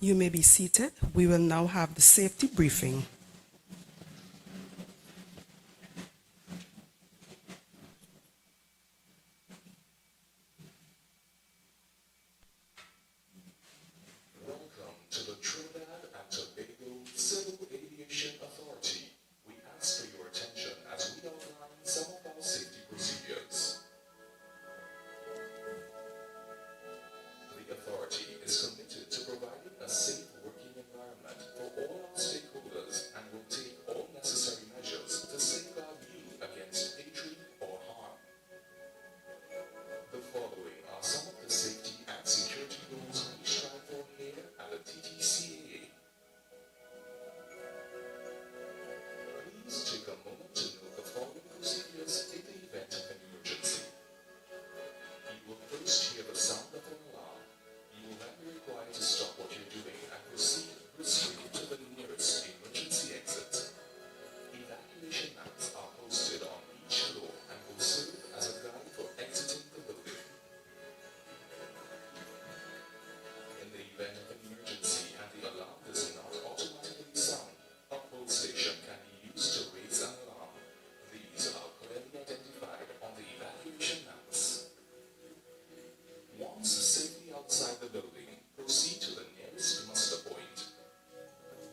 You may be seated. We will now have the safety briefing. Welcome to the Trinidad and Tobago Civil Aviation Authority. We ask for your attention as we outline some of our safety procedures. The authority is committed to providing a safe working environment for all our stakeholders and will take all necessary measures to safeguard you against injury or harm. The following are some of the safety and security rules we strive for here at the TTCAA. Please take a moment to note the following procedures in the event of an emergency. You will first hear the sound of an alarm. You will then be required to stop what you're doing and proceed briskly to the nearest emergency exit. Evacuation maps are posted on each floor and will serve as a guide for exiting the building. In the event of an emergency and the alarm does not automatically sound, a pull station can be used to raise an alarm. These are clearly identified on the evacuation maps. Once safely outside the building, proceed to the nearest muster point.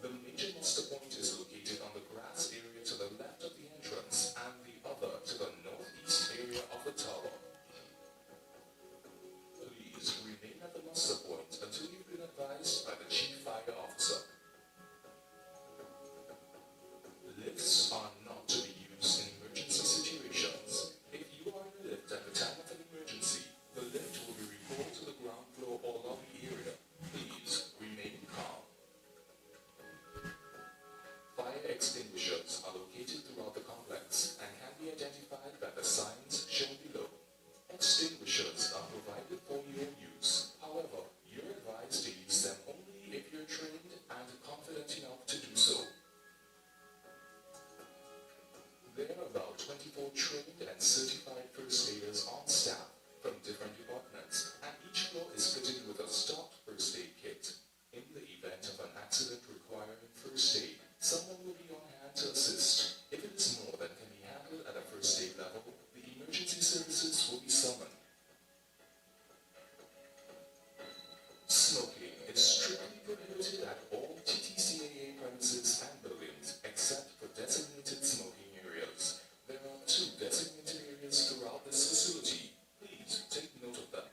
The major muster point is located on the grass area to the left of the entrance and the other to the northeast area of the tower. Please remain at the muster point until you've been advised by the Chief Fire Officer. Lifts are not to be used in emergency situations. If you are in a lift at the time of an emergency, the lift will be reported to the ground floor or lobby area. Please remain calm. Fire extinguishers are located throughout the complex and can be identified by the signs shown below. Extinguishers are provided for your use. However, you're advised to use them only if you're trained and confident enough to do so. There are about 24 trained and certified first aiders on staff from different departments, and each floor is fitted with a stocked first aid kit. In the event of an accident requiring first aid, someone will be on hand to assist. If it is more than can be handled at a first aid level, the emergency services will be summoned. Smoking is strictly prohibited at all TTCAA premises and buildings, except for designated smoking areas. There are 2 designated areas throughout this facility. Please take note of them.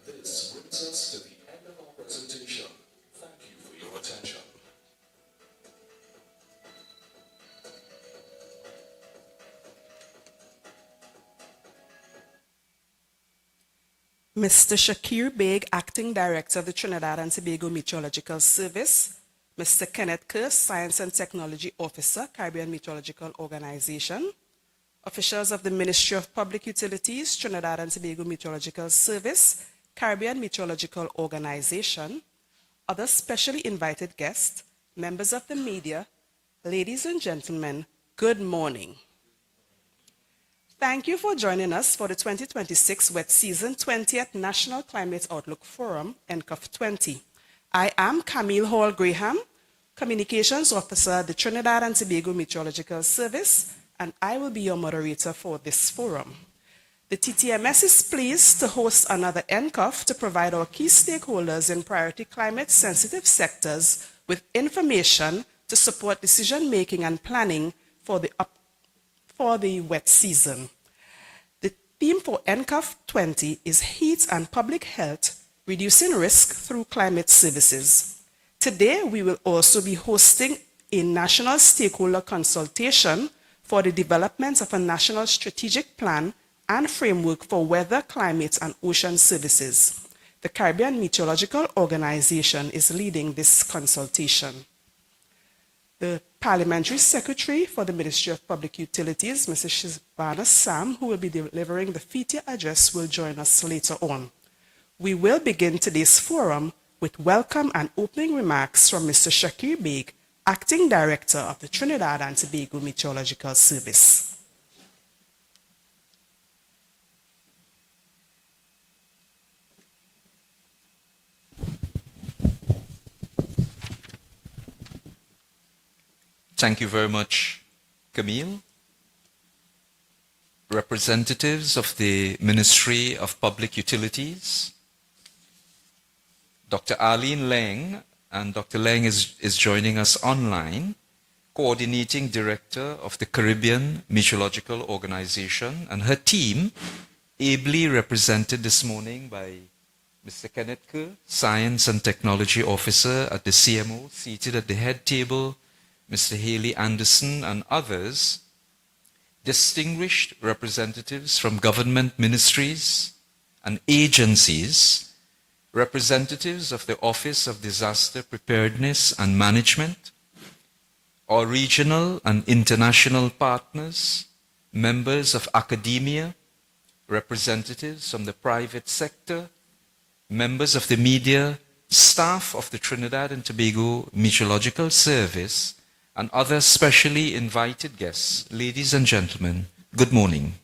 This brings us to the end of our presentation. Thank you for your attention. Mr. Shakir Beg, Acting Director of the Trinidad and Tobago Meteorological Service. Mr. Kenneth Kerr, Science and Technology Officer, Caribbean Meteorological Organization. Officials of the Ministry of Public Utilities, Trinidad and Tobago Meteorological Service, Caribbean Meteorological Organization. Other specially invited guests, members of the media, ladies and gentlemen, good morning. Thank you for joining us for the 2026 Wet Season 20th National Climate Outlook Forum, Ncof 20. I am Camille Hall Graham, Communications Officer at the Trinidad and Tobago Meteorological Service, and I will be your moderator for this forum. The TTMS is pleased to host another Ncof to provide our key stakeholders in priority climate-sensitive sectors with information to support decision-making and planning for the wet season. The theme for Ncof 20 is Heat and Public Health, Reducing Risk Through Climate Services. Today, we will also be hosting a national stakeholder consultation for the development of a national strategic plan and framework for weather, climate, and ocean services. The Caribbean Meteorological Organization is leading this consultation. The Parliamentary Secretary for the Ministry of Public Utilities, Mrs. Shivana Sam, who will be delivering the FITIA address, will join us later on. We will begin today's forum with welcome and opening remarks from Mr. Shakir Beg, Acting Director of the Trinidad and Tobago Meteorological Service. Thank you very much, Camille. Representatives of the Ministry of Public Utilities, Dr. Arlene Leng, and Dr. Leng is joining us online, Coordinating Director of the Caribbean Meteorological Organization, and her team, ably represented this morning by Mr. Kenneth Kerr, Science and Technology Officer at the CMO, seated at the head table, Mr. Haley Anderson, and others, distinguished representatives from government ministries and agencies, representatives of the Office of Disaster Preparedness and Management, our regional and international partners, members of academia, representatives from the private sector, members of the media, staff of the Trinidad and Tobago Meteorological Service, and other specially invited guests, ladies and gentlemen, good morning.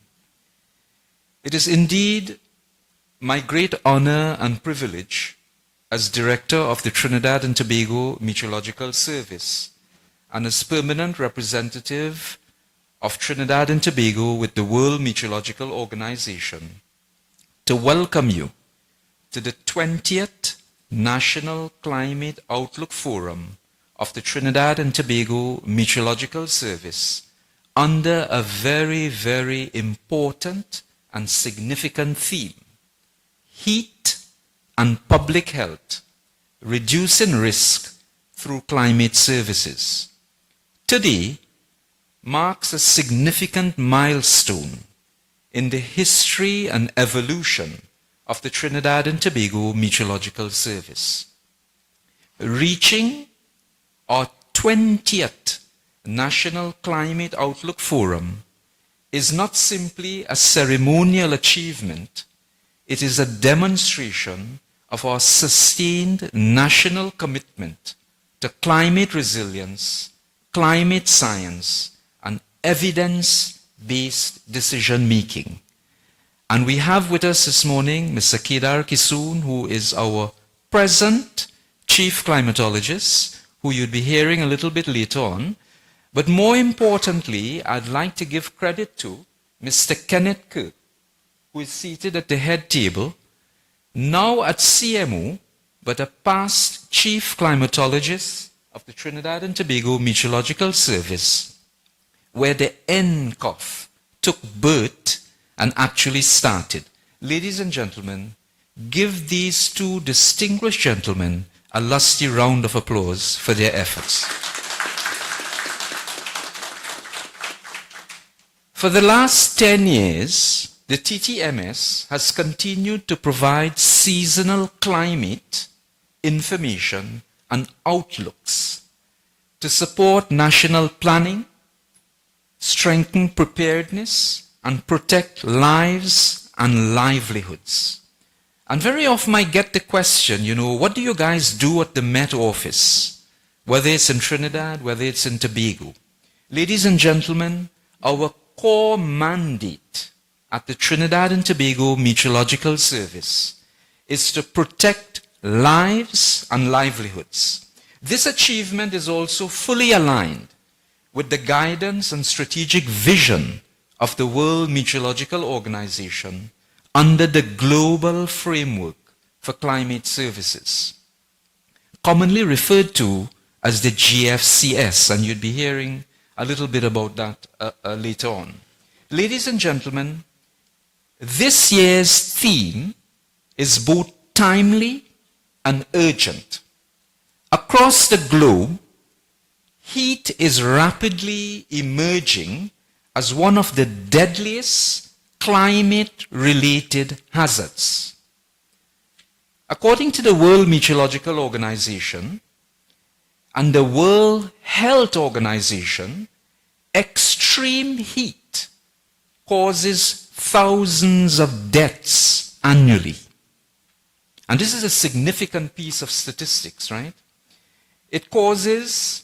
It is indeed my great honor and privilege as Director of the Trinidad and Tobago Meteorological Service and as permanent representative of Trinidad and Tobago with the World Meteorological Organization to welcome you to the 20th National Climate Outlook Forum of the Trinidad and Tobago Meteorological Service under a very, very important and significant theme: heat and public health, reducing risk through climate services. Today marks a significant milestone in the history and evolution of the Trinidad and Tobago Meteorological Service. Reaching our 20th National Climate Outlook Forum is not simply a ceremonial achievement, it is a demonstration of our sustained national commitment to climate resilience, climate science, and evidence-based decision-making. And we have with us this morning Mr. Kedar Kisoon, who is our present Chief Climatologist, who you'll be hearing a little bit later on. But more importantly, I'd like to give credit to Mr. Kenneth Kerr, who is seated at the head table, now at CMO, but a past Chief Climatologist of the Trinidad and Tobago Meteorological Service, where the Ncof took birth and actually started. Ladies and gentlemen, give these two distinguished gentlemen a lusty round of applause for their efforts. For the last 10 years, the TTMS has continued to provide seasonal climate information and outlooks to support national planning, strengthen preparedness, and protect lives and livelihoods. And very often I get the question, what do you guys do at the Met Office? Whether it's in Trinidad, whether it's in Tobago. Ladies and gentlemen, our core mandate at the Trinidad and Tobago Meteorological Service is to protect lives and livelihoods. This achievement is also fully aligned with the guidance and strategic vision of the World Meteorological Organization under the Global Framework for Climate Services, commonly referred to as the GFCS, and you'd be hearing a little bit about that later on. Ladies and gentlemen, this year's theme is both timely and urgent. Across the globe, heat is rapidly emerging as one of the deadliest climate-related hazards. According to the World Meteorological Organization and the World Health Organization, extreme heat causes thousands of deaths annually. And this is a significant piece of statistics, right? It causes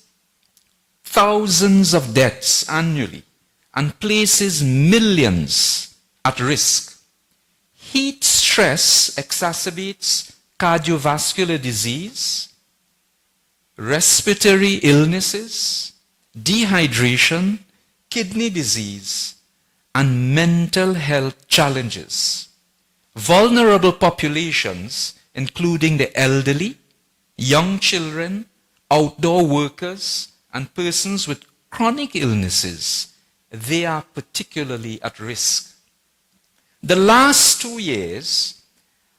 thousands of deaths annually and places millions at risk. Heat stress exacerbates cardiovascular disease, respiratory illnesses, dehydration, kidney disease, and mental health challenges. Vulnerable populations, including the elderly, young children, outdoor workers, and persons with chronic illnesses, they are particularly at risk. The last 2 years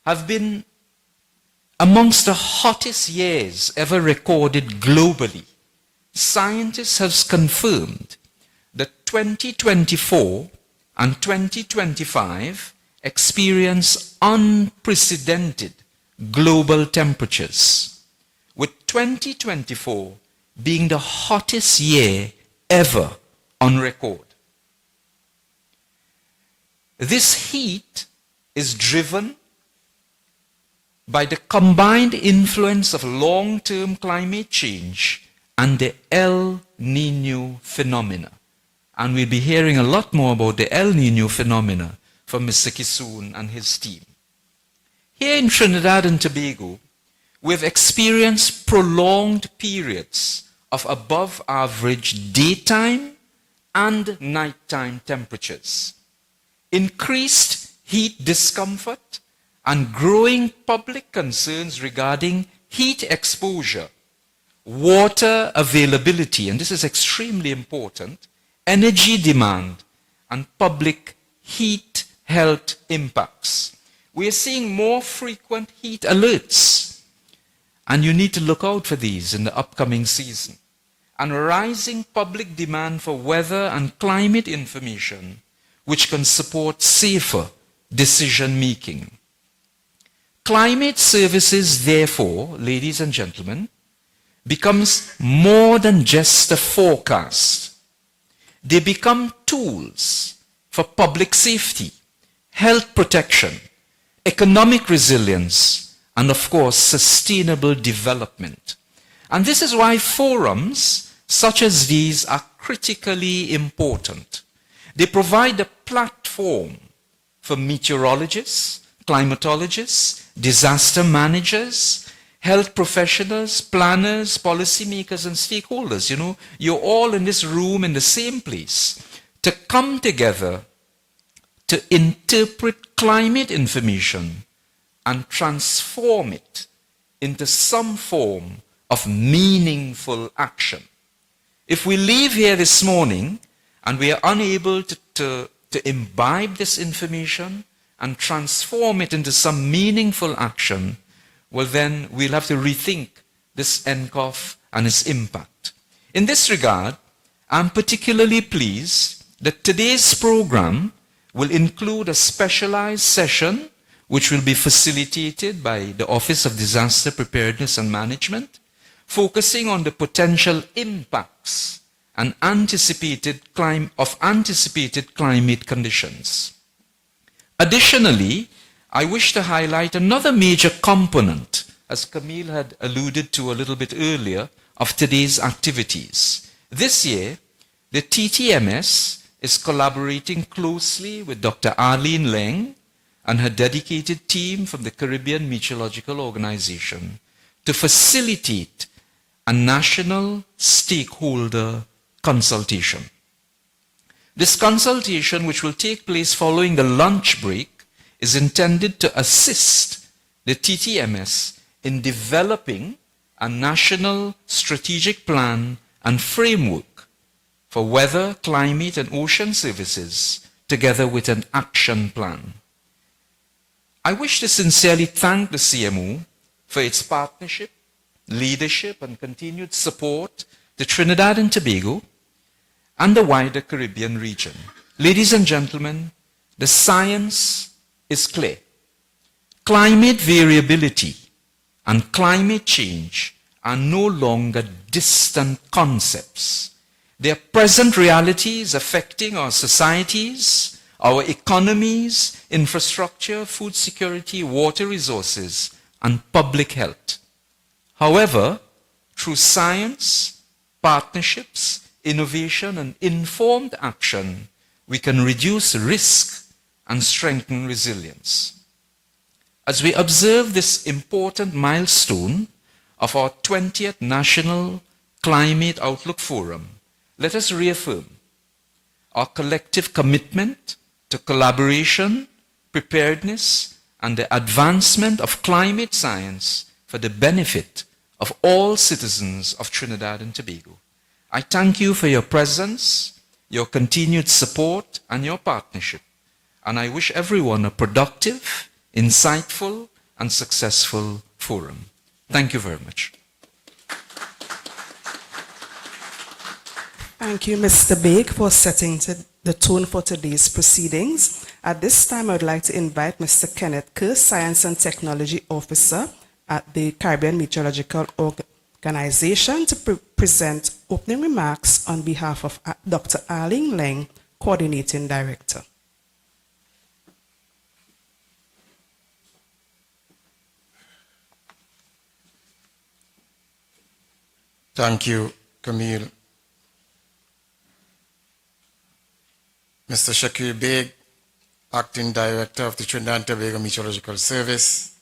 have been amongst the hottest years ever recorded globally. Scientists have confirmed that 2024 and 2025 experience unprecedented global temperatures, with 2024 being the hottest year ever on record. This heat is driven by the combined influence of long-term climate change and the El Niño phenomena. And we'll be hearing a lot more about the El Niño phenomena from Mr. Kisoon and his team. Here in Trinidad and Tobago, we've experienced prolonged periods of above average daytime and nighttime temperatures, increased heat discomfort, and growing public concerns regarding heat exposure, water availability, and this is extremely important, energy demand, and public heat health impacts. We are seeing more frequent heat alerts, and you need to look out for these in the upcoming season, and rising public demand for weather and climate information which can support safer decision making. Climate services, therefore, ladies and gentlemen, becomes more than just a forecast. They become tools for public safety, health protection, economic resilience, and of course, sustainable development. And this is why forums such as these are critically important. They provide a platform for meteorologists, climatologists, disaster managers, health professionals, planners, policymakers, and stakeholders. You know, you're all in this room in the same place to come together to interpret climate information and transform it into some form of meaningful action. If we leave here this morning and we are unable to imbibe this information and transform it into some meaningful action, well then we'll have to rethink this Ncof and its impact. In this regard, I'm particularly pleased that today's program will include a specialized session which will be facilitated by the Office of Disaster Preparedness and Management, focusing on the potential impacts and anticipated climate conditions. Additionally, I wish to highlight another major component, as Camille had alluded to a little bit earlier, of today's activities. This year, the TTMS is collaborating closely with Dr. Arlene Leng and her dedicated team from the Caribbean Meteorological Organization to facilitate a national stakeholder consultation. This consultation, which will take place following the lunch break, is intended to assist the TTMS in developing a national strategic plan and framework for weather, climate, and ocean services, together with an action plan. I wish to sincerely thank the CMO for its partnership, leadership, and continued support to Trinidad and Tobago and the wider Caribbean region. Ladies and gentlemen, the science is clear. Climate variability and climate change are no longer distant concepts. They are present realities affecting our societies, our economies, infrastructure, food security, water resources, and public health. However, through science, partnerships, innovation, and informed action, we can reduce risk and strengthen resilience. As we observe this important milestone of our 20th National Climate Outlook Forum, let us reaffirm our collective commitment to collaboration, preparedness, and the advancement of climate science for the benefit of all citizens of Trinidad and Tobago. I thank you for your presence, your continued support, and your partnership, and I wish everyone a productive, insightful, and successful forum. Thank you very much. Thank you, Mr. Baig, for setting the tone for today's proceedings. At this time, I would like to invite Mr. Kenneth Kerr, Science and Technology Officer at the Caribbean Meteorological Organization, to present opening remarks on behalf of Dr. Arlene Leng, Coordinating Director. Thank you, Camille. Mr. Shakir Baig, Acting Director of the Trinidad and Tobago Meteorological Service,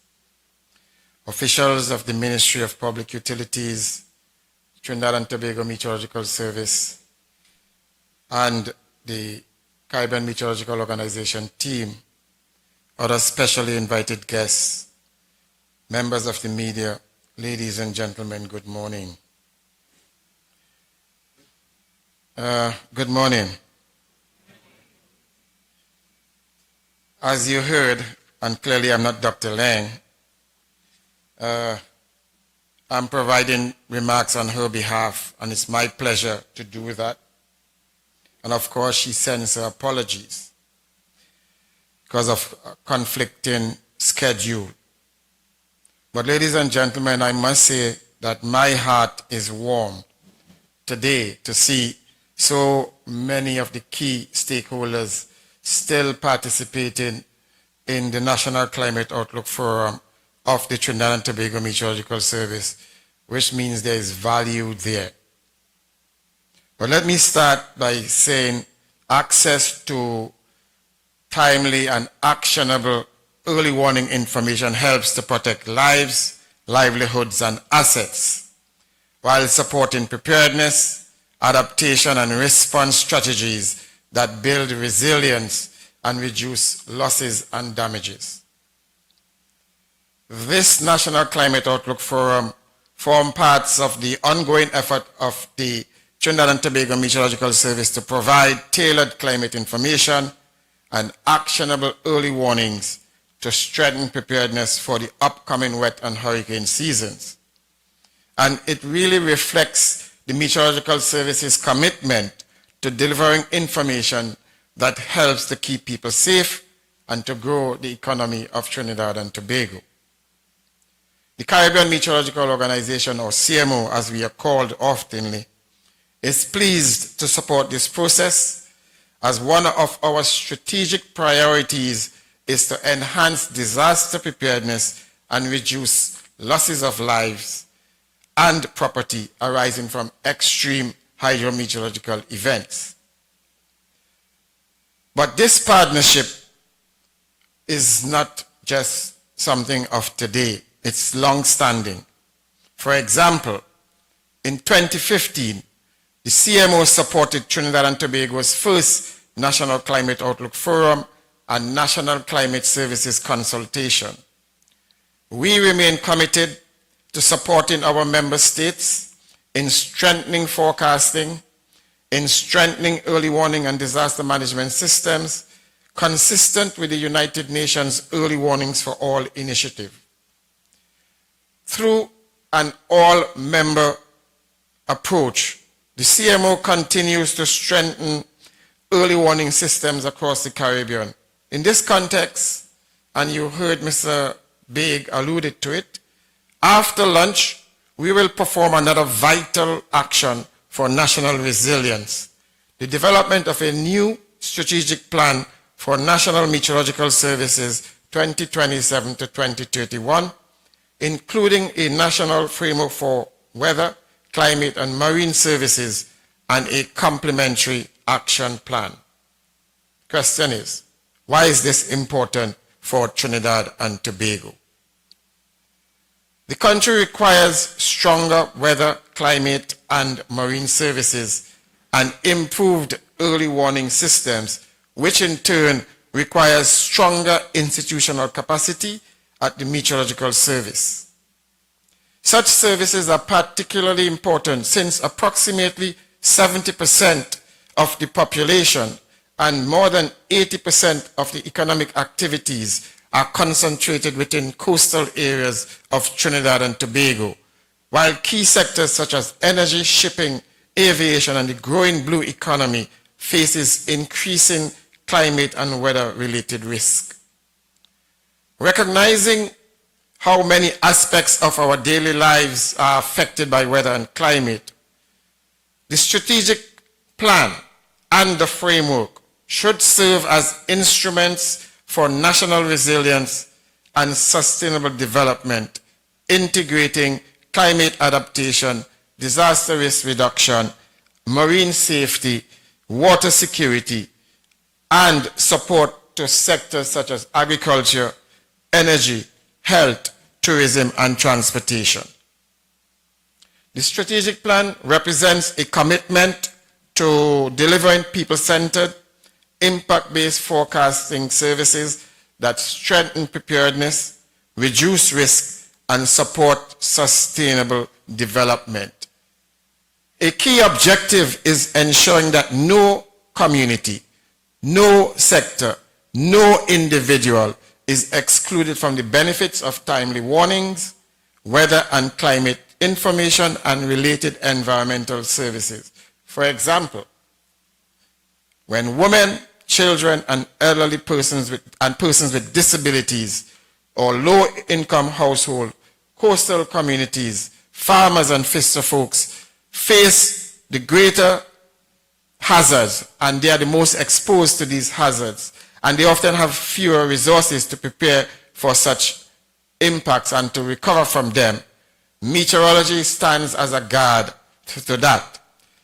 officials of the Ministry of Public Utilities, Trinidad and Tobago Meteorological Service, and the Caribbean Meteorological Organization team, other specially invited guests, members of the media, ladies and gentlemen, good morning. Good morning. As you heard, and clearly I'm not Dr. Leng, I'm providing remarks on her behalf, and it's my pleasure to do that. And of course, she sends her apologies because of conflicting schedule. But ladies and gentlemen, I must say that my heart is warm today to see so many of the key stakeholders still participating in the National Climate Outlook Forum of the Trinidad and Tobago Meteorological Service, which means there is value there. But let me start by saying access to timely and actionable early warning information helps to protect lives, livelihoods, and assets, while supporting preparedness, adaptation, and response strategies that build resilience and reduce losses and damages. This National Climate Outlook Forum forms parts of the ongoing effort of the Trinidad and Tobago Meteorological Service to provide tailored climate information and actionable early warnings to strengthen preparedness for the upcoming wet and hurricane seasons. And it really reflects the Meteorological Service's commitment to delivering information that helps to keep people safe and to grow the economy of Trinidad and Tobago. The Caribbean Meteorological Organization, or CMO as we are called oftenly, is pleased to support this process, as one of our strategic priorities is to enhance disaster preparedness and reduce losses of lives and property arising from extreme hydrometeorological events. But this partnership is not just something of today, it's long-standing. For example, in 2015, the CMO supported Trinidad and Tobago's first National Climate Outlook Forum and National Climate Services consultation. We remain committed to supporting our member states in strengthening forecasting, in strengthening early warning and disaster management systems, consistent with the United Nations Early Warnings for All initiative. Through an all-member approach, the CMO continues to strengthen early warning systems across the Caribbean. In this context, and you heard Mr. Baig alluded to it, after lunch, we will perform another vital action for national resilience, the development of a new strategic plan for National Meteorological Services 2027 to 2031, including a national framework for weather, climate, and marine services, and a complementary action plan. Question is, why is this important for Trinidad and Tobago? The country requires stronger weather, climate, and marine services and improved early warning systems, which in turn requires stronger institutional capacity at the Meteorological Service. Such services are particularly important since approximately 70% of the population and more than 80% of the economic activities are concentrated within coastal areas of Trinidad and Tobago, while key sectors such as energy, shipping, aviation, and the growing blue economy faces increasing climate and weather-related risk. Recognizing how many aspects of our daily lives are affected by weather and climate, the strategic plan and the framework should serve as instruments for national resilience and sustainable development, integrating climate adaptation, disaster risk reduction, marine safety, water security, and support to sectors such as agriculture, energy, health, tourism, and transportation. The strategic plan represents a commitment to delivering people-centered, impact-based forecasting services that strengthen preparedness, reduce risk, and support sustainable development. A key objective is ensuring that no community, no sector, no individual is excluded from the benefits of timely warnings, weather and climate information, and related environmental services. For example, when women, children, and elderly persons with disabilities or low-income households, coastal communities, farmers, and fisher folks face the greater hazards, and they are the most exposed to these hazards, and they often have fewer resources to prepare for such impacts and to recover from them. Meteorology stands as a guard to that.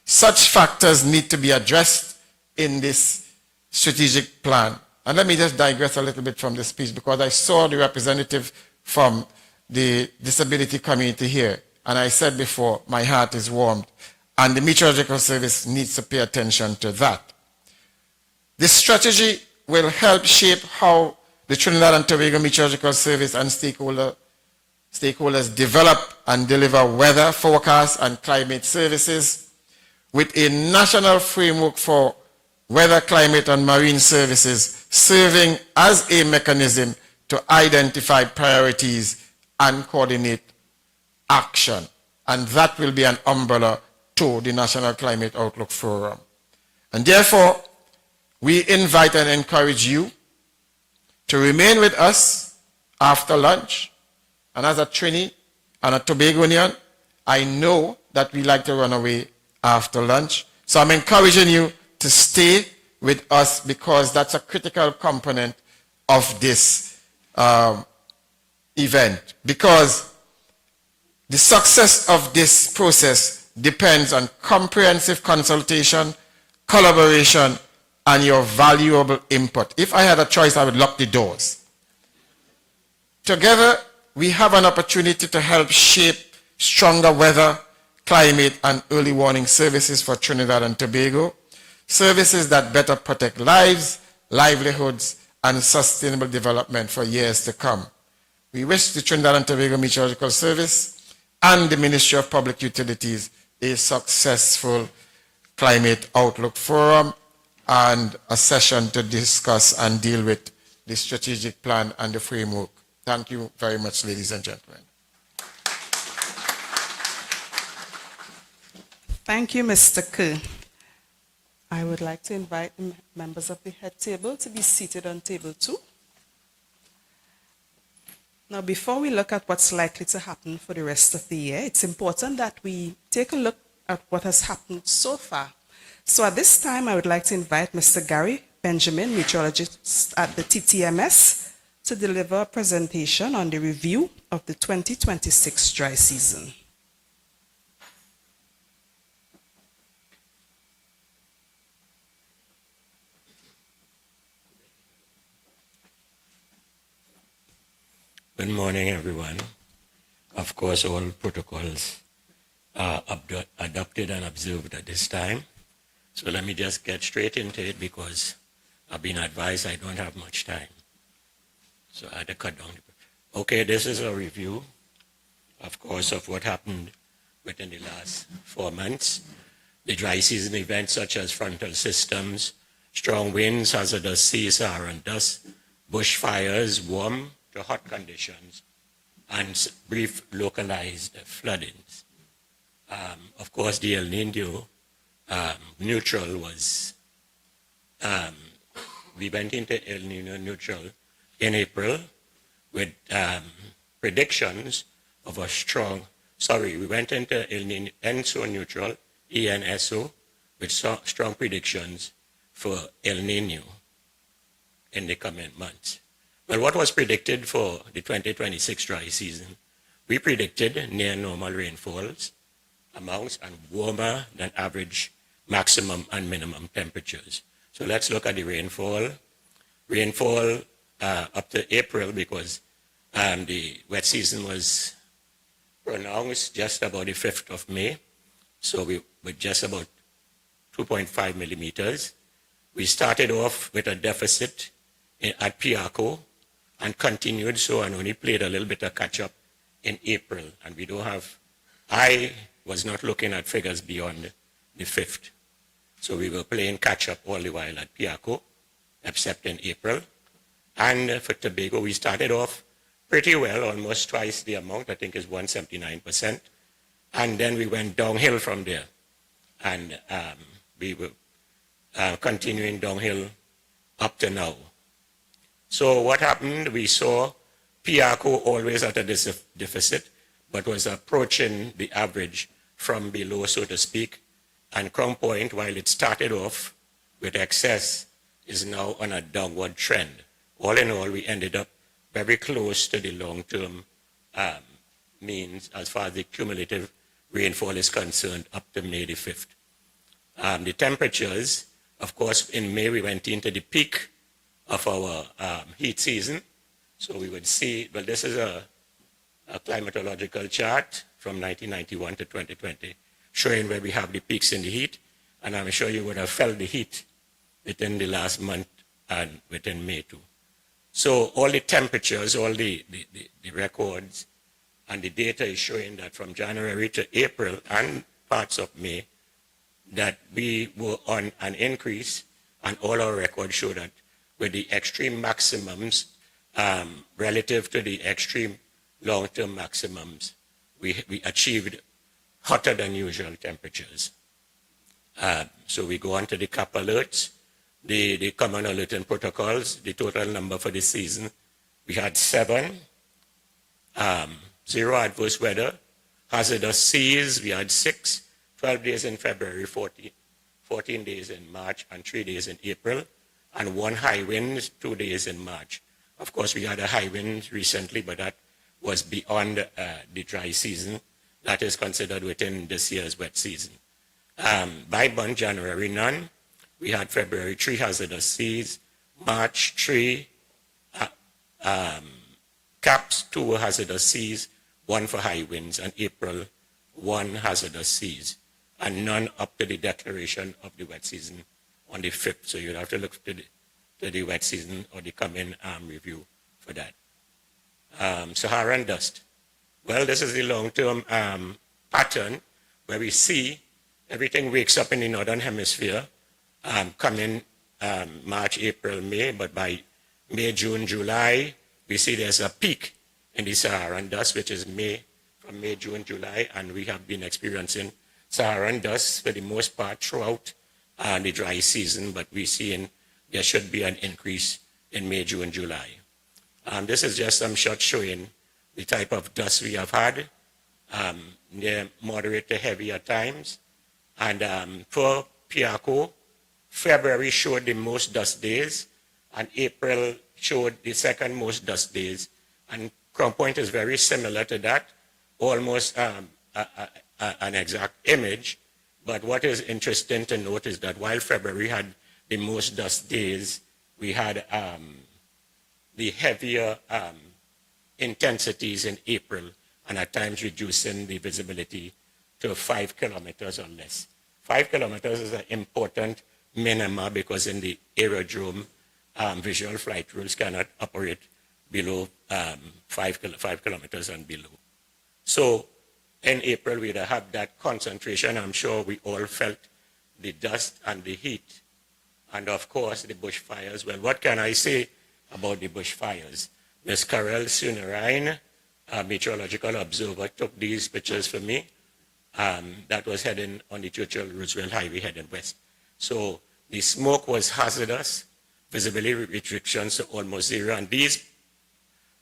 Such factors need to be addressed in this strategic plan. And let me just digress a little bit from the speech, because I saw the representative from the disability community here, and I said before, my heart is warmed, and the Meteorological Service needs to pay attention to that. This strategy will help shape how the Trinidad and Tobago Meteorological Service and stakeholders develop and deliver weather forecasts and climate services with a national framework for weather, climate, and marine services, serving as a mechanism to identify priorities and coordinate action. And that will be an umbrella to the National Climate Outlook Forum. And therefore, we invite and encourage you to remain with us after lunch. And as a Trini and a Tobagonian, I know that we like to run away after lunch. So I'm encouraging you to stay with us, because that's a critical component of this event. Because the success of this process depends on comprehensive consultation, collaboration, and your valuable input. If I had a choice, I would lock the doors. Together, we have an opportunity to help shape stronger weather, climate, and early warning services for Trinidad and Tobago, services that better protect lives, livelihoods, and sustainable development for years to come. We wish the Trinidad and Tobago Meteorological Service and the Ministry of Public Utilities a successful Climate Outlook Forum and a session to discuss and deal with the strategic plan and the framework. Thank you very much, ladies and gentlemen. Thank you, Mr. Kerr. I would like to invite the members of the head table to be seated on table 2. Now, before we look at what's likely to happen for the rest of the year, it's important that we take a look at what has happened so far. So at this time, I would like to invite Mr. Gary Benjamin, meteorologist at the TTMS, to deliver a presentation on the review of the 2026 dry season. Good morning, everyone. Of course, all protocols are adopted and observed at this time. So let me just get straight into it because I've been advised I don't have much time. So I had to cut down. Okay, this is a review, of course, of what happened within the last 4 months. The dry season events such as frontal systems, strong winds, hazardous seas, Saharan dust, bushfires, warm to hot conditions, and brief localized floodings. Of course, the El Nino neutral was, we went into El Nino neutral in April with predictions of a strong, we went into El Nino ENSO neutral, ENSO, with strong predictions for El Nino in the coming months. Well, what was predicted for the 2026 dry season? We predicted near normal rainfalls, amounts, and warmer than average maximum and minimum temperatures. So let's look at the rainfall. Rainfall up to April, because the wet season was pronounced just about the 5th of May. So we were just about 2.5 millimeters. We started off with a deficit at Piaco and continued so, and only played a little bit of catch up in April. And we don't have, I was not looking at figures beyond the 5th. So we were playing catch up all the while at Piaco, except in April. And for Tobago, we started off pretty well, almost twice the amount, I think is 179%. And then we went downhill from there. And we were continuing downhill up to now. So what happened? We saw Piaco always at a deficit, but was approaching the average from below, so to speak. And Crown Point, while it started off with excess, is now on a downward trend. All in all, we ended up very close to the long-term means as far as the cumulative rainfall is concerned up to May the 5th. The temperatures, of course, in May we went into the peak of our heat season. So we would see, well, this is a climatological chart from 1991 to 2020, showing where we have the peaks in the heat. And I'm sure you would have felt the heat within the last month and within May too. So all the temperatures, all the records, and the data is showing that from January to April and parts of May, that we were on an increase, and all our records show that with the extreme maximums relative to the extreme long-term maximums, we achieved hotter than usual temperatures. So we go on to the CAP alerts, the common alerting protocols, the total number for the season. We had 7, 0 adverse weather, hazardous seas, we had 6, 12 days in February, 14 days in March, and 3 days in April, and 1 high wind, 2 days in March. Of course, we had a high wind recently, but that was beyond the dry season. That is considered within this year's wet season. By month, January, none. We had February, 3 hazardous seas, March, 3 caps, 2 hazardous seas, 1 for high winds, and April, 1 hazardous seas, and none up to the declaration of the wet season on the 5th. So you'll have to look to the wet season or the coming review for that. Saharan dust. Well, this is the long-term pattern where we see everything wakes up in the northern hemisphere coming March, April, May, but by May, June, July, we see there's a peak in the Saharan dust, which is from May, June, July, and we have been experiencing Saharan dust for the most part throughout the dry season, but we're seeing there should be an increase in May, June, July. This is just some shots showing the type of dust we have had, near moderate to heavy at times. And for Piaco, February showed the most dust days, and April showed the second most dust days. And Crown Point is very similar to that, almost an exact image. But what is interesting to note is that while February had the most dust days, we had the heavier intensities in April, and at times reducing the visibility to 5 kilometers or less. 5 kilometers is an important minima because in the aerodrome, visual flight rules cannot operate below 5 kilometers and below. So in April, we'd have that concentration. I'm sure we all felt the dust and the heat. And of course, the bushfires. Well, what can I say about the bushfires? Ms. Carol Sunarine, a meteorological observer, took these pictures for me. That was heading on the Churchill Roosevelt Highway heading west. So the smoke was hazardous, visibility restrictions to almost zero. And these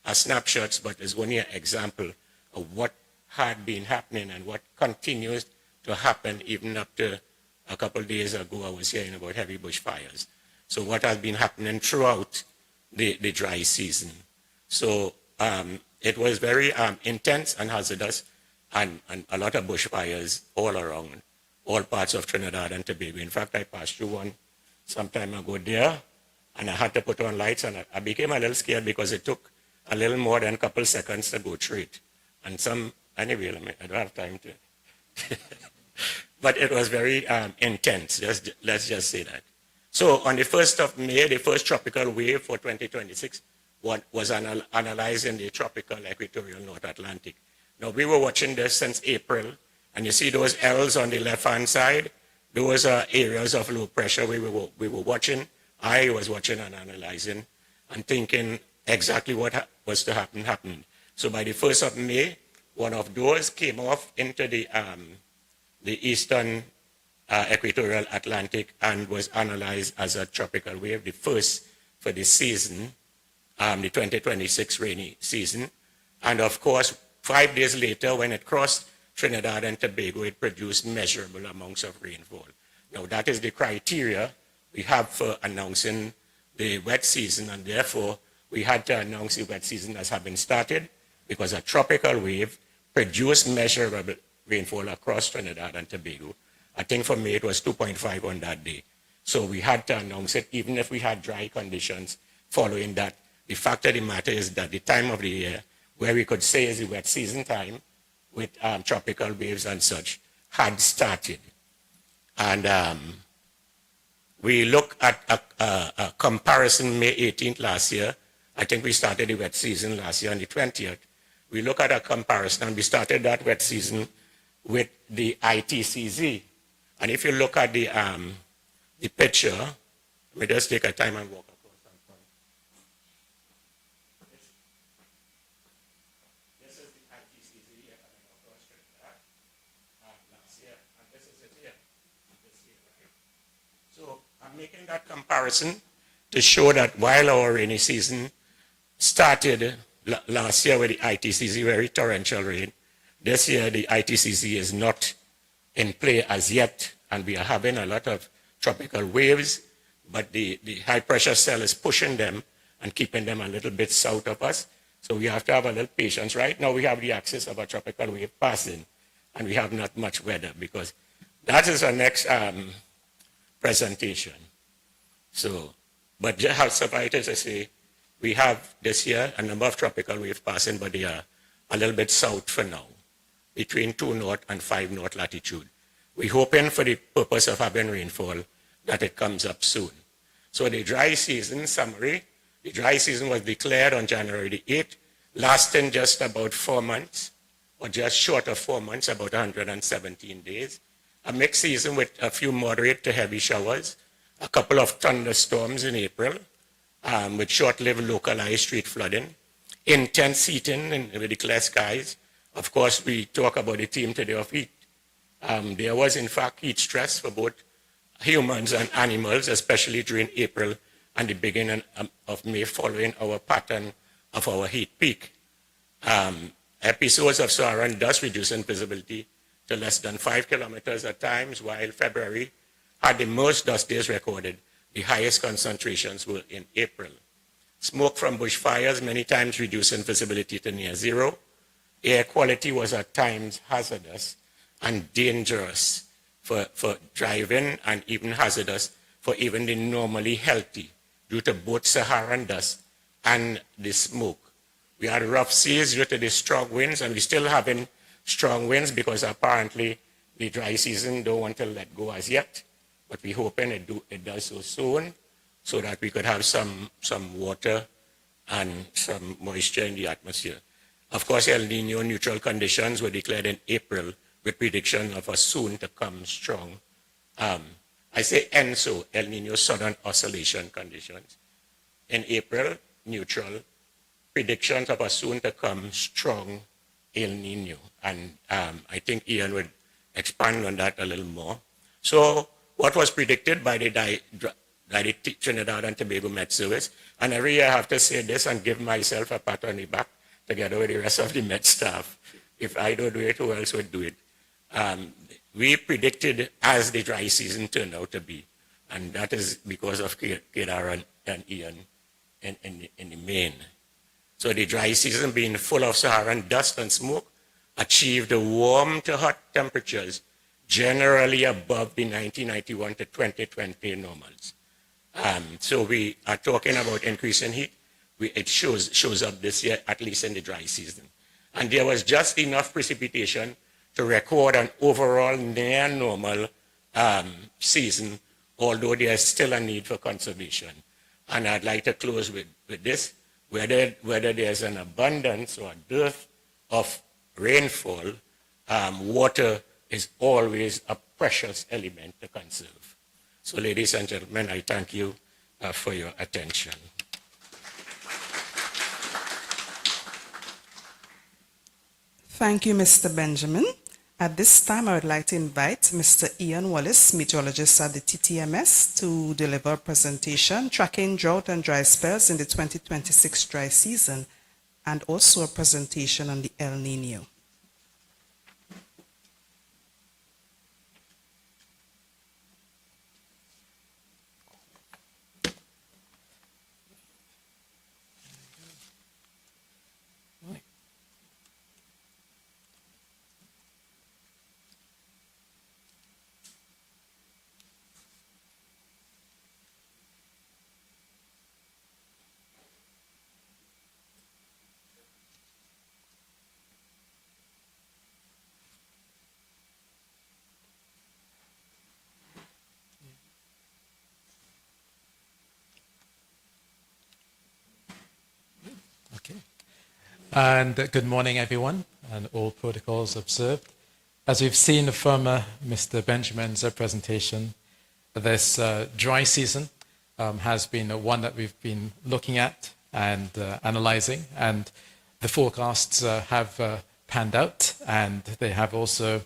are snapshots, but it's only an example of what had been happening and what continues to happen even up to a couple of days ago. I was hearing about heavy bushfires. So what has been happening throughout the dry season. So it was very intense and hazardous, and a lot of bushfires all around, all parts of Trinidad and Tobago. In fact, I passed through one some time ago there, and I had to put on lights, and I became a little scared because it took a little more than a couple seconds to go through it. And anyway, I don't have time to. But it was very intense, let's just say that. So on the 1st of May, the first tropical wave for 2026 was analyzed in the tropical equatorial North Atlantic. Now, we were watching this since April, and you see those L's on the left-hand side. Those are areas of low pressure we were watching. I was watching and analyzing and thinking exactly what was to happen happened. So by the 1st of May, one of those came off into the eastern equatorial Atlantic and was analyzed as a tropical wave, the first for the season, the 2026 rainy season. And of course, 5 days later, when it crossed Trinidad and Tobago, it produced measurable amounts of rainfall. Now, that is the criteria we have for announcing the wet season, and therefore, we had to announce the wet season as having started because a tropical wave produced measurable rainfall across Trinidad and Tobago. I think for me it was 2.5 on that day. So we had to announce it even if we had dry conditions following that. The fact of the matter is that the time of the year where we could say is the wet season time with tropical waves and such had started. And we look at a comparison May 18th last year. I think we started the wet season last year on the 20th. We look at a comparison and we started that wet season with the ITCZ. And if you look at the picture, let me just take a time and walk across that point. This is the ITCZ here coming across Trinidad last year, and this is it here, this year, right? So I'm making that comparison to show that while our rainy season started last year with the ITCZ, very torrential rain, this year the ITCZ is not in play as yet, and we are having a lot of tropical waves, but the high pressure cell is pushing them and keeping them a little bit south of us. So we have to have a little patience. Right now we have the axis of a tropical wave passing, and we have not much weather because that is our next presentation. So, but just how suffice to say, we have this year a number of tropical waves passing, but they are a little bit south for now, between 2 north and 5 north latitude. We're hoping for the purpose of having rainfall that it comes up soon. So the dry season summary, the dry season was declared on January the 8th, lasting just about 4 months, or just short of 4 months, about 117 days. A mixed season with a few moderate to heavy showers, a couple of thunderstorms in April, with short-lived localized street flooding, intense heating with the clear skies. Of course, we talk about the theme today of heat. There was, in fact, heat stress for both humans and animals, especially during April and the beginning of May following our pattern of our heat peak. Episodes of Saharan dust reducing visibility to less than 5 kilometers at times, while February had the most dust days recorded. The highest concentrations were in April. Smoke from bushfires many times reducing visibility to near zero. Air quality was at times hazardous and dangerous for driving, and even hazardous for even the normally healthy due to both Saharan dust and the smoke. We had rough seas due to the strong winds, and we're still having strong winds because apparently The dry season don't want to let go as yet, but we're hoping it does so soon, so that we could have some water and some moisture in the atmosphere. Of course, El Nino neutral conditions were declared in April with prediction of a soon to come strong, I say ENSO, El Nino Southern Oscillation conditions. In April, neutral, predictions of a soon to come strong El Nino. And I think Ian would expand on that a little more. So what was predicted by the Trinidad and Tobago Met Service, and every year I have to say this and give myself a pat on the back together with the rest of the Met staff. If I don't do it, who else would do it? We predicted as the dry season turned out to be, and that is because of Kedar and Ian in the main. So the dry season, being full of Saharan dust and smoke, achieved the warm to hot temperatures generally above the 1991 to 2020 normals. So we are talking about increasing heat. It shows up this year, at least in the dry season. And there was just enough precipitation to record an overall near normal season, although there's still a need for conservation. And I'd like to close with this. Whether there's an abundance or a dearth of rainfall, water is always a precious element to conserve. So ladies and gentlemen, I thank you for your attention. Thank you, Mr. Benjamin. At this time, I would like to invite Mr. Ian Wallace, meteorologist at the TTMS, to deliver a presentation tracking drought and dry spells in the 2026 dry season, and also a presentation on the El Nino. Okay. And good morning, everyone, and all protocols observed. As we've seen from Mr. Benjamin's presentation, this dry season has been one that we've been looking at and analyzing, and the forecasts have panned out, and they have also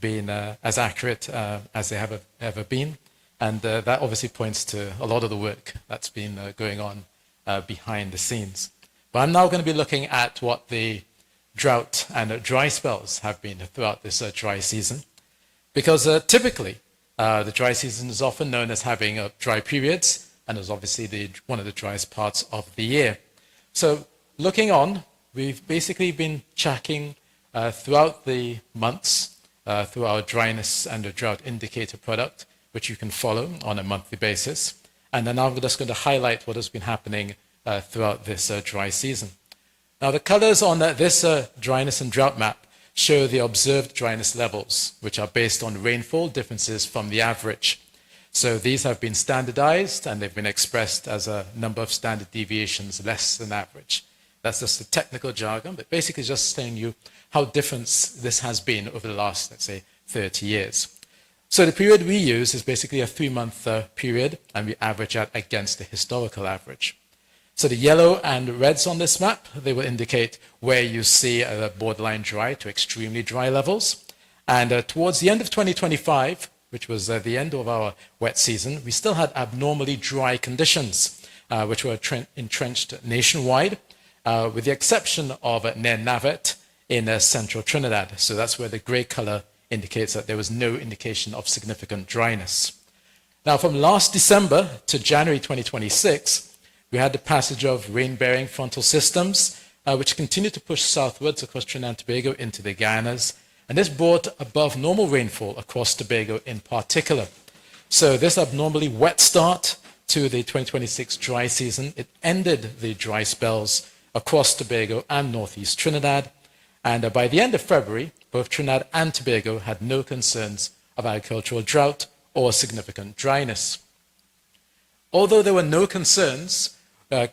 been as accurate as they have ever been. And that obviously points to a lot of the work that's been going on behind the scenes. But I'm now going to be looking at what the drought and dry spells have been throughout this dry season. Because typically, the dry season is often known as having dry periods, and is obviously one of the driest parts of the year. So looking on, we've basically been tracking throughout the months through our dryness and the drought indicator product, which you can follow on a monthly basis. And then I'm just going to highlight what has been happening throughout this dry season. Now, the colors on this dryness and drought map show the observed dryness levels, which are based on rainfall differences from the average. So these have been standardized, and they've been expressed as a number of standard deviations less than average. That's just the technical jargon, but basically just telling you how different this has been over the last, let's say, 30 years. So the period we use is basically a 3-month period, and we average out against the historical average. So the yellow and reds on this map, they will indicate where you see borderline dry to extremely dry levels. And towards the end of 2025, which was the end of our wet season, we still had abnormally dry conditions, which were entrenched nationwide, with the exception of near Navet in central Trinidad. So that's where the gray color indicates that there was no indication of significant dryness. Now, from last December to January 2026, we had the passage of rain-bearing frontal systems, which continued to push southwards across Trinidad and Tobago into the Guyanas. And this brought above normal rainfall across Tobago in particular. So this abnormally wet start to the 2026 dry season, it ended the dry spells across Tobago and northeast Trinidad. And by the end of February, both Trinidad and Tobago had no concerns of agricultural drought or significant dryness. Although there were no concerns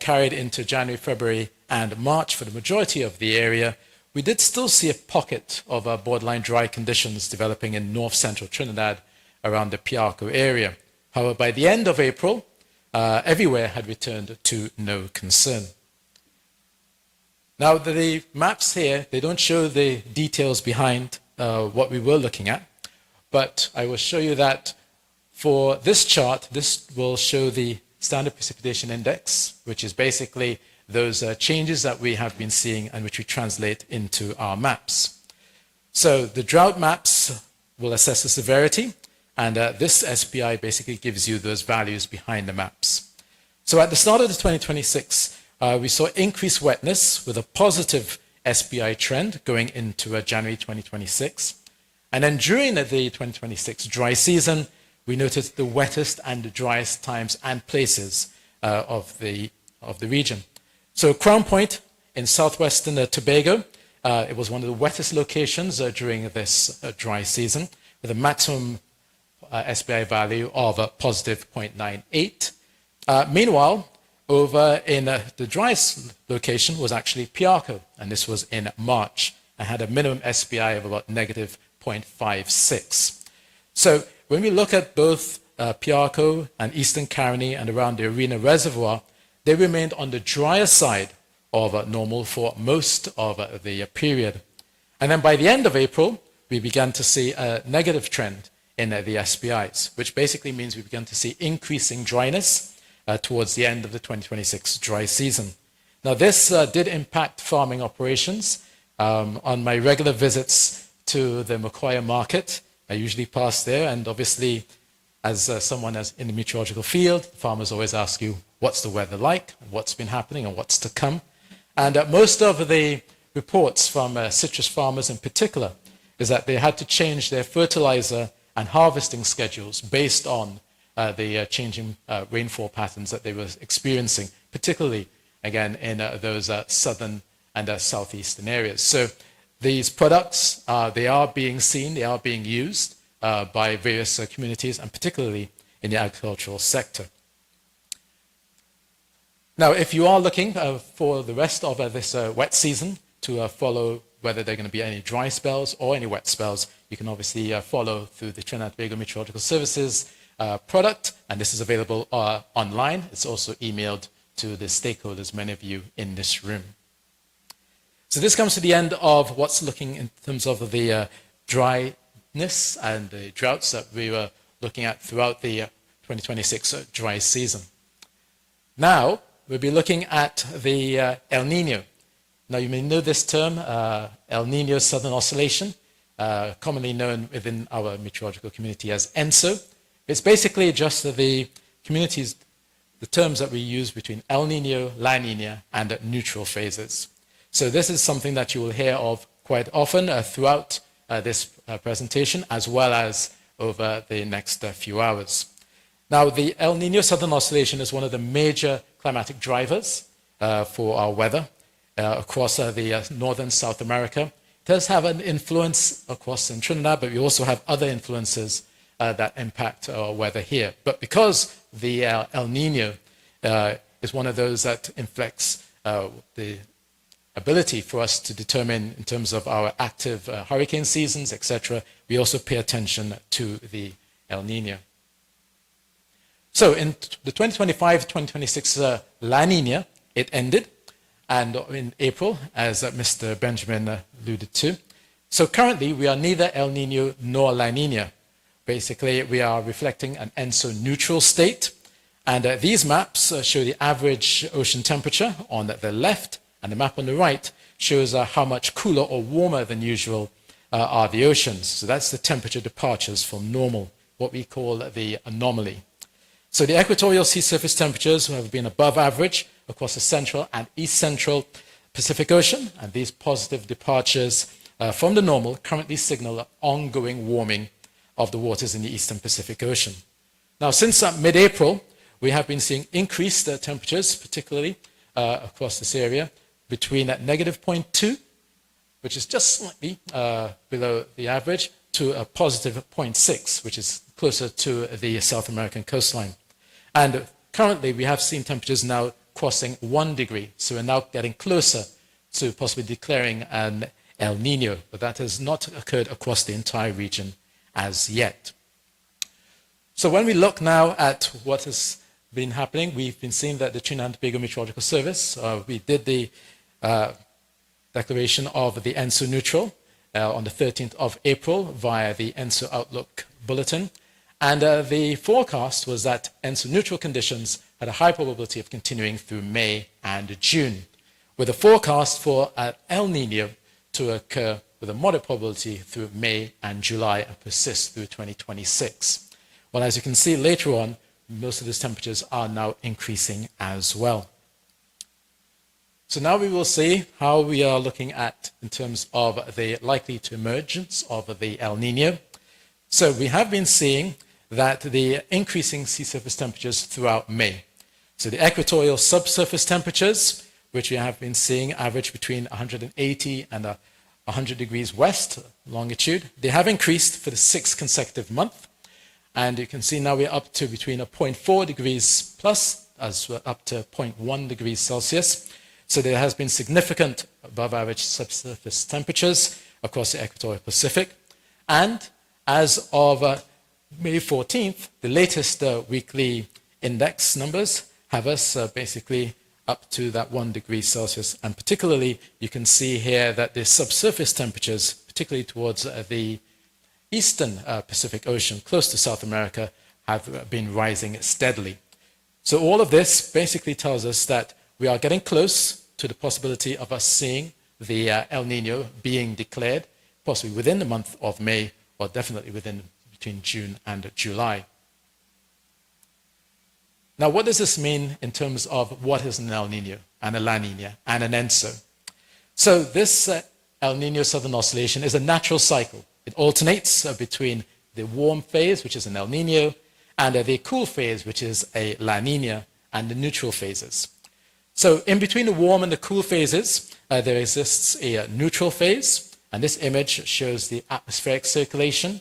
carried into January, February, and March for the majority of the area, we did still see a pocket of borderline dry conditions developing in north-central Trinidad around the Piarco area. However, by the end of April, everywhere had returned to no concern. Now, the maps here, they don't show the details behind what we were looking at, but I will show you that for this chart, this will show the standard precipitation index, which is basically those changes that we have been seeing and which we translate into our maps. So the drought maps will assess the severity, and this SPI basically gives you those values behind the maps. So at the start of the 2026, we saw increased wetness with a positive SPI trend going into January 2026. And then during the 2026 dry season, we noticed the wettest and the driest times and places of the region. So Crown Point in southwestern Tobago, it was one of the wettest locations during this dry season, with a maximum SPI value of positive 0.98. Meanwhile, over in the driest location was actually Piarco, and this was in March, and had a minimum SPI of about negative 0.56. So when we look at both Piarco and Eastern Caroni and around the Arena Reservoir, they remained on the drier side of normal for most of the period. And then by the end of April, we began to see a negative trend in the SPIs, which basically means we began to see increasing dryness towards the end of the 2026 dry season. Now, this did impact farming operations. On my regular visits to the Macoya market, I usually pass there, and obviously, as someone in the meteorological field, farmers always ask you, what's the weather like, what's been happening, and what's to come. And most of the reports from citrus farmers in particular is that they had to change their fertilizer and harvesting schedules based on the changing rainfall patterns that they were experiencing, particularly, again, in those southern and southeastern areas. So these products, they are being seen, they are being used by various communities, and particularly in the agricultural sector. Now, if you are looking for the rest of this wet season to follow whether there are going to be any dry spells or any wet spells, you can obviously follow through the Trinidad Tobago Meteorological Services product, and this is available online. It's also emailed to the stakeholders, many of you in this room. So this comes to the end of what's looking in terms of the dryness and the droughts that we were looking at throughout the 2026 dry season. Now, we'll be looking at the El Nino. Now, you may know this term, El Nino Southern Oscillation, commonly known within our meteorological community as ENSO. It's basically just the communities, the terms that we use between El Nino, La Nina, and neutral phases. So this is something that you will hear of quite often throughout this presentation, as well as over the next few hours. Now, the El Nino Southern Oscillation is one of the major climatic drivers for our weather across the northern South America. It does have an influence, of course, in Trinidad, but we also have other influences that impact our weather here. But because the El Nino is one of those that inflects the ability for us to determine in terms of our active hurricane seasons, etc., we also pay attention to the El Nino. So in the 2025-2026 La Nina, it ended, and in April, as Mr. Benjamin alluded to. So currently, we are neither El Nino nor La Nina. Basically, we are reflecting an ENSO neutral state, and these maps show the average ocean temperature on the left, and the map on the right shows how much cooler or warmer than usual are the oceans. So that's the temperature departures from normal, what we call the anomaly. So the equatorial sea surface temperatures have been above average across the central and east central Pacific Ocean, and these positive departures from the normal currently signal ongoing warming of the waters in the eastern Pacific Ocean. Now, since mid-April, we have been seeing increased temperatures, particularly across this area, between -0.2 which is just slightly below the average, to a positive 0.6, which is closer to the South American coastline. And currently, we have seen temperatures now crossing 1 degree, so we're now getting closer to possibly declaring an El Nino, but that has not occurred across the entire region as yet. So when we look now at what has been happening, we've been seeing that the Trinidad and Tobago Meteorological Service, we did the declaration of the ENSO neutral on the 13th of April via the ENSO Outlook Bulletin. And the forecast was that ENSO neutral conditions had a high probability of continuing through May and June, with a forecast for an El Nino to occur with a moderate probability through May and July and persist through 2026. Well, as you can see later on, most of these temperatures are now increasing as well. So now we will see how we are looking at in terms of the likely to emergence of the El Nino. So we have been seeing that the increasing sea surface temperatures throughout May. So the equatorial subsurface temperatures, which we have been seeing average between 180 and 100 degrees west longitude, they have increased for the 6th consecutive month. And you can see now we're up to between 0.4 degrees plus, as we're up to 0.1 degrees Celsius. So there has been significant above average subsurface temperatures across the equatorial Pacific. And as of May 14th, the latest weekly index numbers have us basically up to that 1 degree Celsius. And particularly, you can see here that the subsurface temperatures, particularly towards the eastern Pacific Ocean, close to South America, have been rising steadily. So all of this basically tells us that we are getting close to the possibility of us seeing the El Nino being declared, possibly within the month of May, or definitely between June and July. Now, what does this mean in terms of what is an El Nino and a La Nina and an ENSO? So this El Nino Southern Oscillation is a natural cycle. It alternates between the warm phase, which is an El Nino, and the cool phase, which is a La Nina, and the neutral phases. So in between the warm and the cool phases, there exists a neutral phase, and this image shows the atmospheric circulation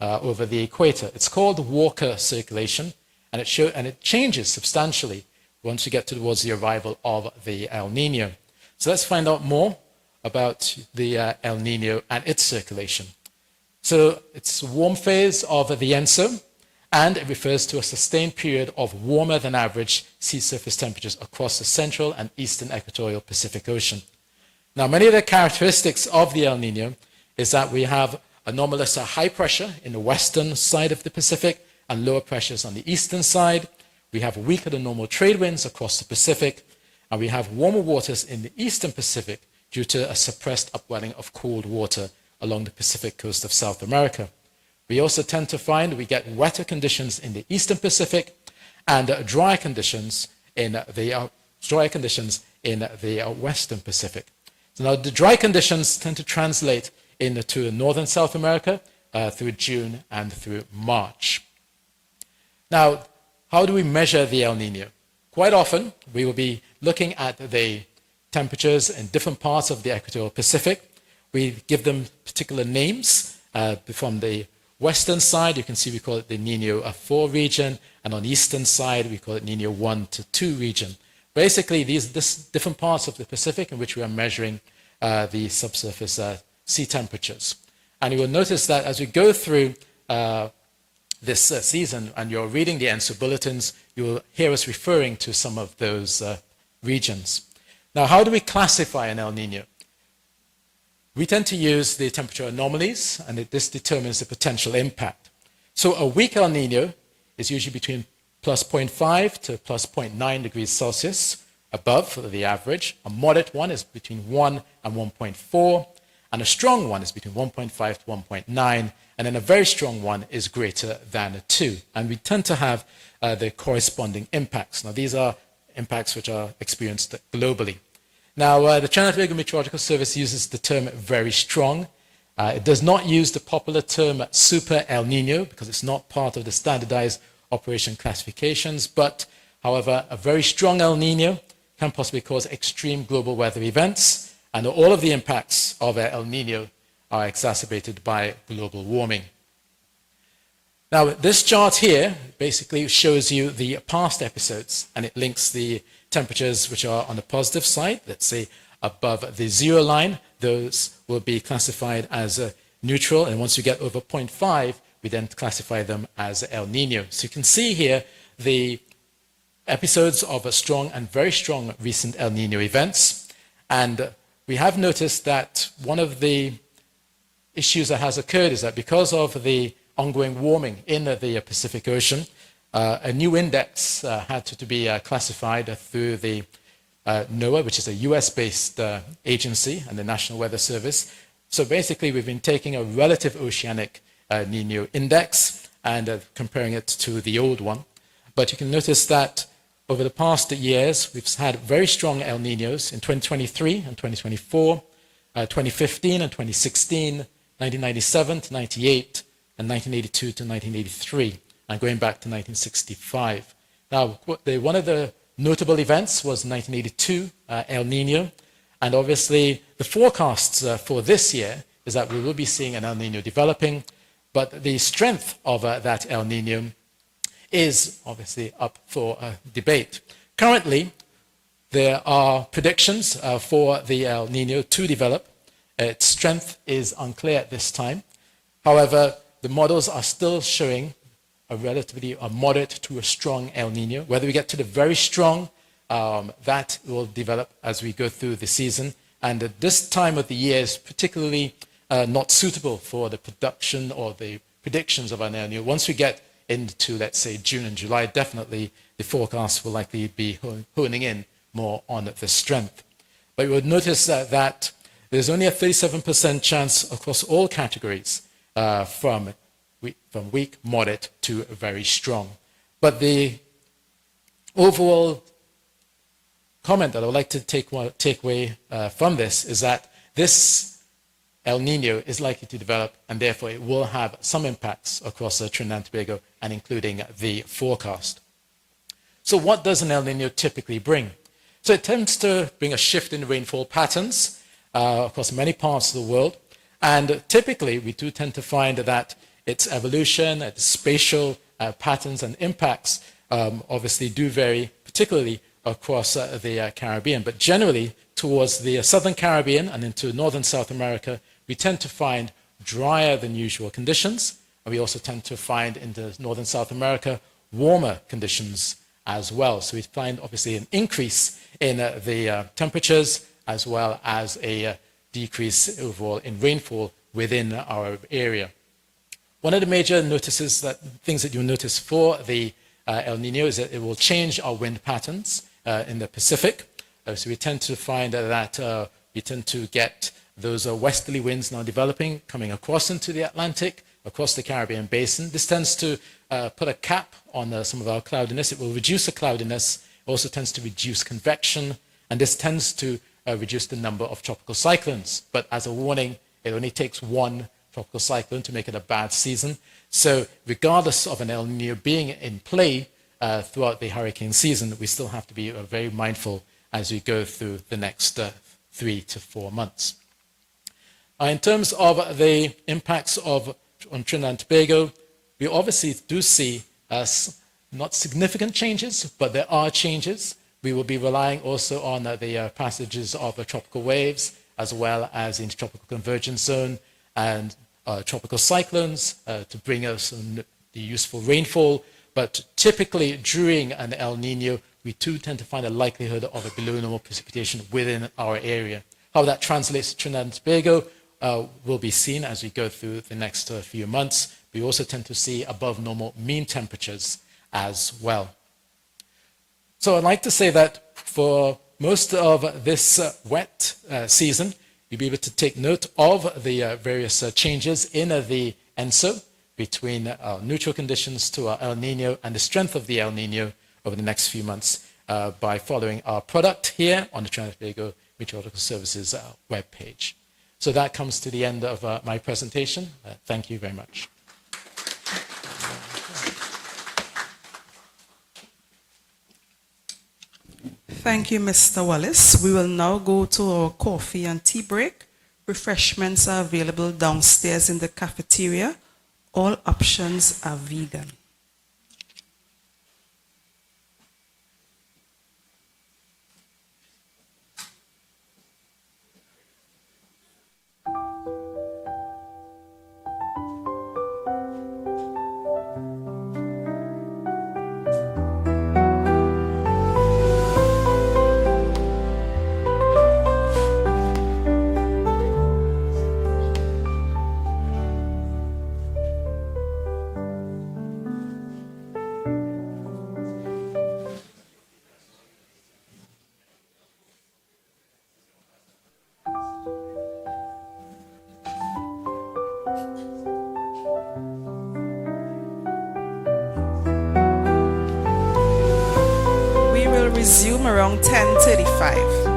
over the equator. It's called Walker circulation, and it changes substantially once you get towards the arrival of the El Nino. So let's find out more about the El Nino and its circulation. So it's a warm phase of the ENSO, and it refers to a sustained period of warmer than average sea surface temperatures across the central and eastern equatorial Pacific Ocean. Now, many of the characteristics of the El Nino is that we have anomalous high pressure in the western side of the Pacific and lower pressures on the eastern side. We have weaker than normal trade winds across the Pacific, and we have warmer waters in the eastern Pacific due to a suppressed upwelling of cold water along the Pacific coast of South America. We also tend to find we get wetter conditions in the eastern Pacific and drier conditions in the western Pacific. So now the dry conditions tend to translate into northern South America through June and through March. Now, how do we measure the El Nino? Quite often, we will be looking at the temperatures in different parts of the equatorial Pacific. We give them particular names. From the western side, you can see we call it the Nino 4 region, and on the eastern side, we call it Nino 1 to 2 region. Basically, these different parts of the Pacific in which we are measuring the subsurface sea temperatures. And you will notice that as we go through this season and you're reading the ENSO bulletins, you will hear us referring to some of those regions. Now, how do we classify an El Nino? We tend to use the temperature anomalies, and this determines the potential impact. So a weak El Nino is usually between plus 0.5 to plus 0.9 degrees Celsius above the average. A moderate one is between 1 and 1.4, and a strong one is between 1.5 to 1.9, and then a very strong one is greater than 2. And we tend to have the corresponding impacts. Now, these are impacts which are experienced globally. Now, the Trinidad and Tobago Meteorological Service uses the term very strong. It does not use the popular term super El Nino because it's not part of the standardized operation classifications. But, however, a very strong El Nino can possibly cause extreme global weather events. And all of the impacts of El Nino are exacerbated by global warming. Now, this chart here basically shows you the past episodes, and it links the temperatures which are on the positive side, let's say above the 0 line. Those will be classified as neutral, and once you get over 0.5, we then classify them as El Nino. So you can see here the episodes of a strong and very strong recent El Nino events. And we have noticed that one of the issues that has occurred is that because of the ongoing warming in the Pacific Ocean, a new index had to be classified through the NOAA, which is a US-based agency, and the National Weather Service. So basically, we've been taking a relative oceanic Nino index and comparing it to the old one. But you can notice that over the past years, we've had very strong El Ninos in 2023 and 2024, 2015 and 2016, 1997 to 98, and 1982 to 1983, and going back to 1965. Now, one of the notable events was 1982 El Nino, and obviously the forecasts for this year is that we will be seeing an El Nino developing, but the strength of that El Nino is obviously up for debate. Currently, there are predictions for the El Nino to develop. Its strength is unclear at this time. However, the models are still showing a relatively moderate to a strong El Nino. Whether we get to the very strong, that will develop as we go through the season. And at this time of the year is particularly not suitable for the production or the predictions of an El Nino. Once we get into, let's say, June and July, definitely the forecast will likely be honing in more on the strength. But you would notice that there's only a 37% chance across all categories from weak, moderate to very strong. But the overall comment that I would like to take away from this is that this El Nino is likely to develop, and therefore it will have some impacts across Trinidad and Tobago, and including the forecast. So what does an El Nino typically bring? So it tends to bring a shift in rainfall patterns across many parts of the world. And typically, we do tend to find that its evolution, its spatial patterns and impacts obviously do vary, particularly across the Caribbean. But generally, towards the southern Caribbean and into northern South America, we tend to find drier than usual conditions. And we also tend to find in the northern South America warmer conditions as well. So we find obviously an increase in the temperatures as well as a decrease overall in rainfall within our area. One of the major things that you'll notice for the El Nino is that it will change our wind patterns in the Pacific. So we tend to find that we tend to get those westerly winds now developing, coming across into the Atlantic, across the Caribbean basin. This tends to put a cap on some of our cloudiness. It will reduce the cloudiness. It also tends to reduce convection, and this tends to reduce the number of tropical cyclones. But as a warning, it only takes one tropical cyclone to make it a bad season. So regardless of an El Nino being in play throughout the hurricane season, we still have to be very mindful as we go through the next 3 to 4 months. In terms of the impacts on Trinidad and Tobago, we obviously do see not significant changes, but there are changes. We will be relying also on the passages of tropical waves, as well as the intertropical convergence zone and tropical cyclones to bring us the useful rainfall. But typically during an El Nino, we do tend to find a likelihood of a below normal precipitation within our area. How that translates to Trinidad and Tobago will be seen as we go through the next few months. We also tend to see above normal mean temperatures as well. So I'd like to say that for most of this wet season, you'll be able to take note of the various changes in the ENSO between neutral conditions to our El Nino and the strength of the El Nino over the next few months by following our product here on the Trinidad and Tobago Meteorological Services webpage. So that comes to the end of my presentation. Thank you very much. Thank you, Mr. Wallace. We will now go to our coffee and tea break. Refreshments are available downstairs in the cafeteria. All options are vegan. We will resume around 10:35.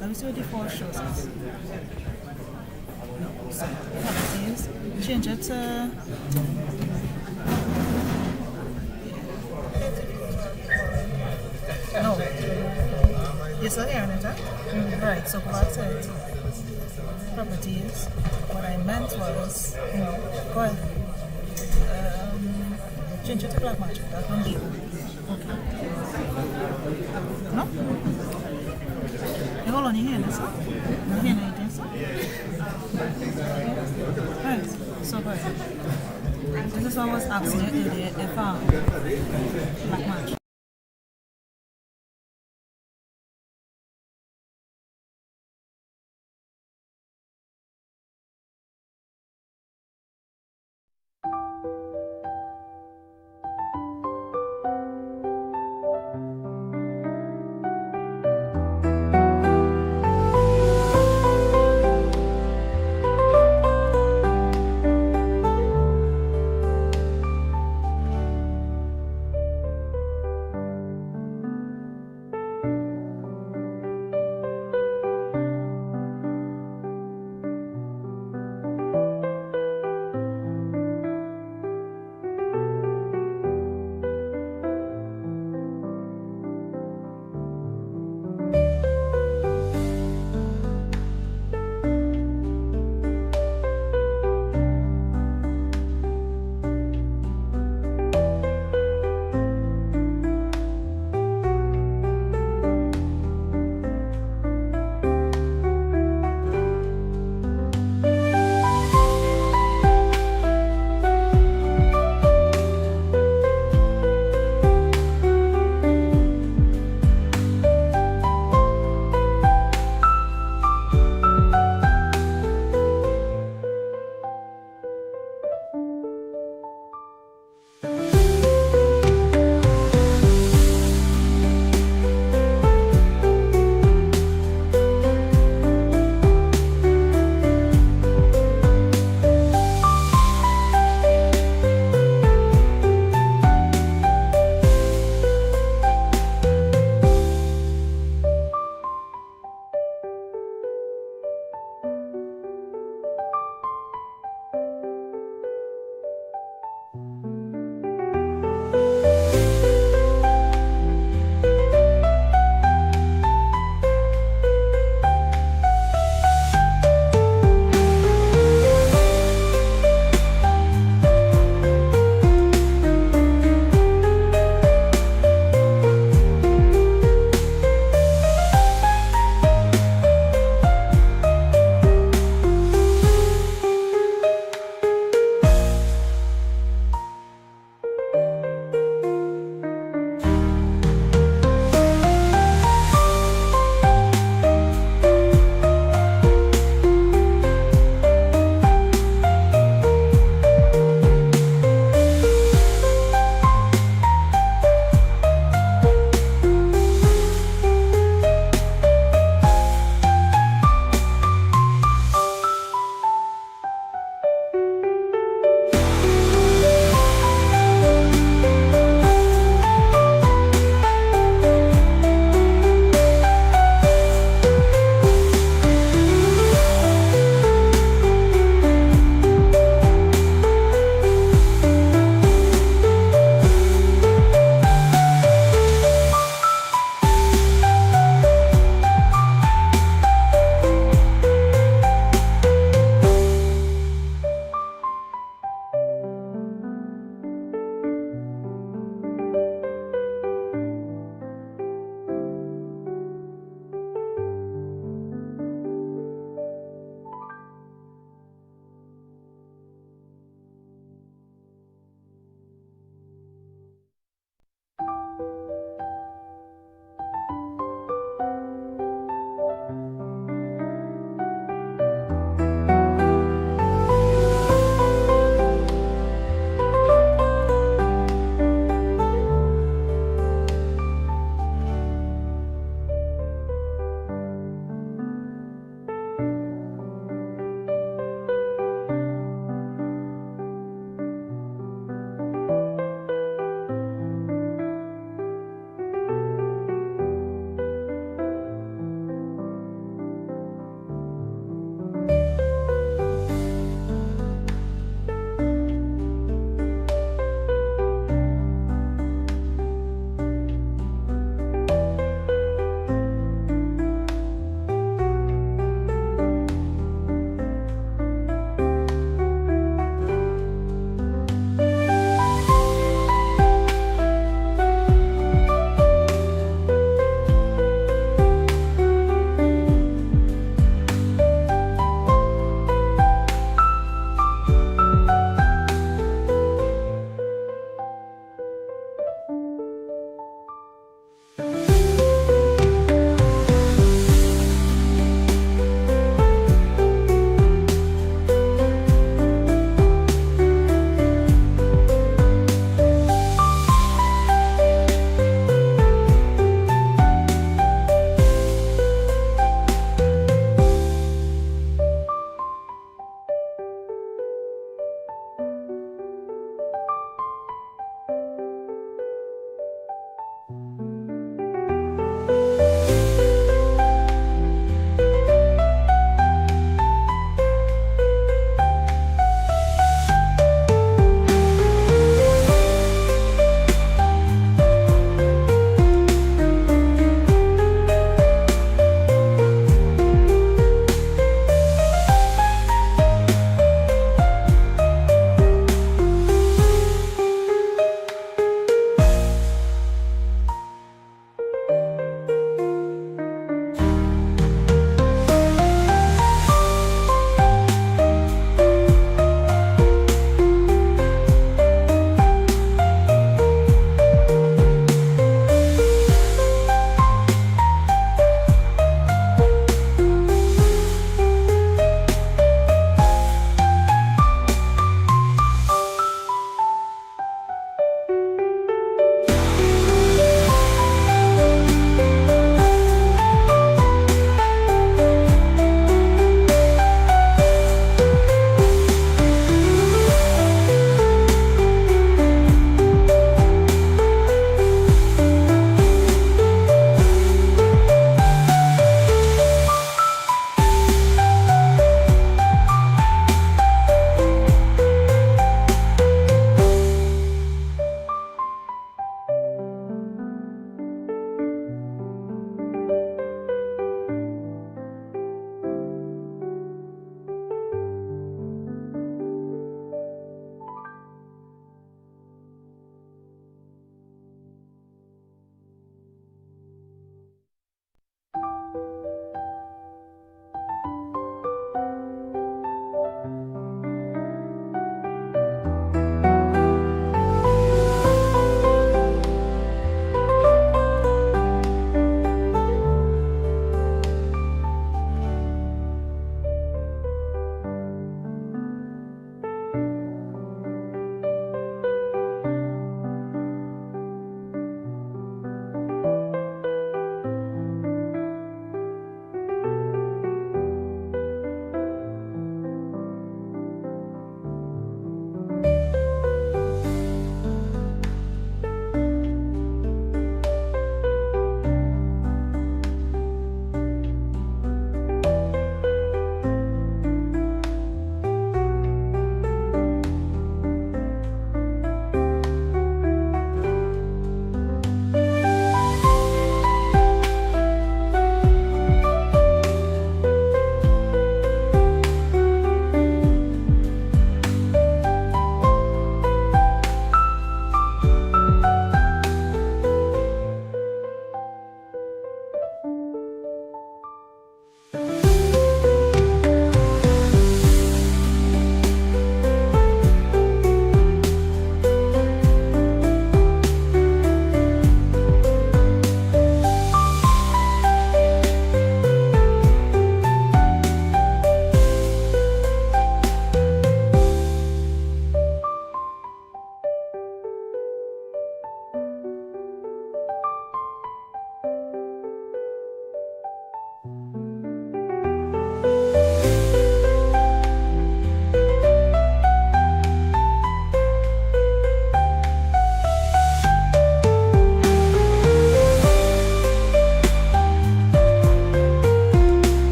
Let me see what the four shows us. So, properties, change it to. No. You're still hearing it, huh? Right, so go back to it. Properties. What I meant was, go ahead. Change it to black magic. That one be. Okay. No? Hey, hold on, you hear this? You hear anything, sir? Right, so go ahead. This is what I was asking you earlier if black magic.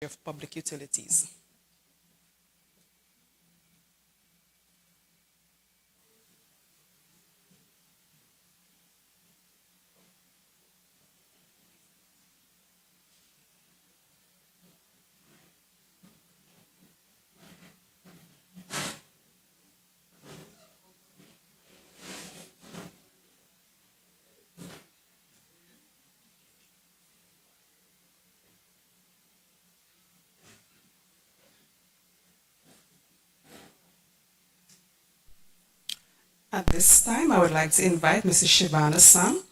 of Public Utilities. At this time, I would like to invite Mrs. Shivana Sam,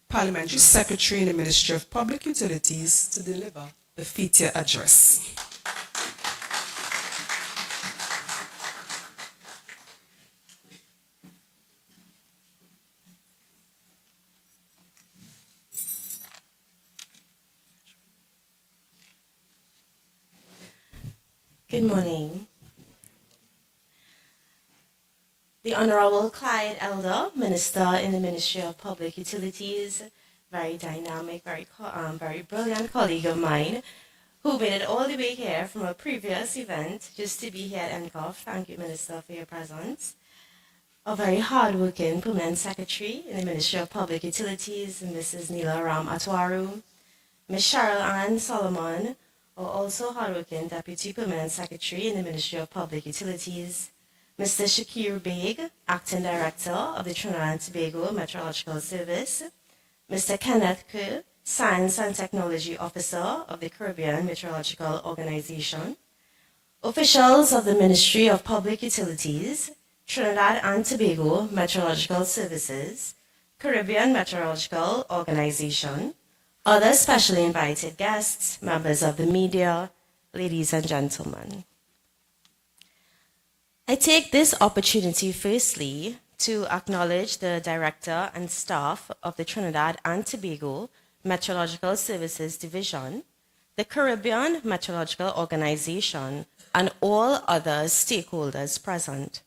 Parliamentary Secretary in the Ministry of Public Utilities, to deliver the feature address. Good morning. The Honorable Clyde Elder, Minister in the Ministry of Public Utilities, very dynamic, very brilliant colleague of mine, who made it all the way here from a previous event just to be here at Ncof. Thank you, Minister, for your presence. A very hardworking Permanent Secretary in the Ministry of Public Utilities, Mrs. Neela Ram Atwaru, Ms. Cheryl Ann Solomon, also hardworking Deputy Permanent Secretary in the Ministry of Public Utilities, Mr. Shakir Beg, Acting Director of the Trinidad and Tobago Meteorological Service, Mr. Kenneth Kerr, Science and Technology Officer of the Caribbean Meteorological Organization, officials of the Ministry of Public Utilities, Trinidad and Tobago Meteorological Services, Caribbean Meteorological Organization, other specially invited guests, members of the media, ladies and gentlemen. I take this opportunity firstly to acknowledge the Director and staff of the Trinidad and Tobago Meteorological Services Division, the Caribbean Meteorological Organization, and all other stakeholders present.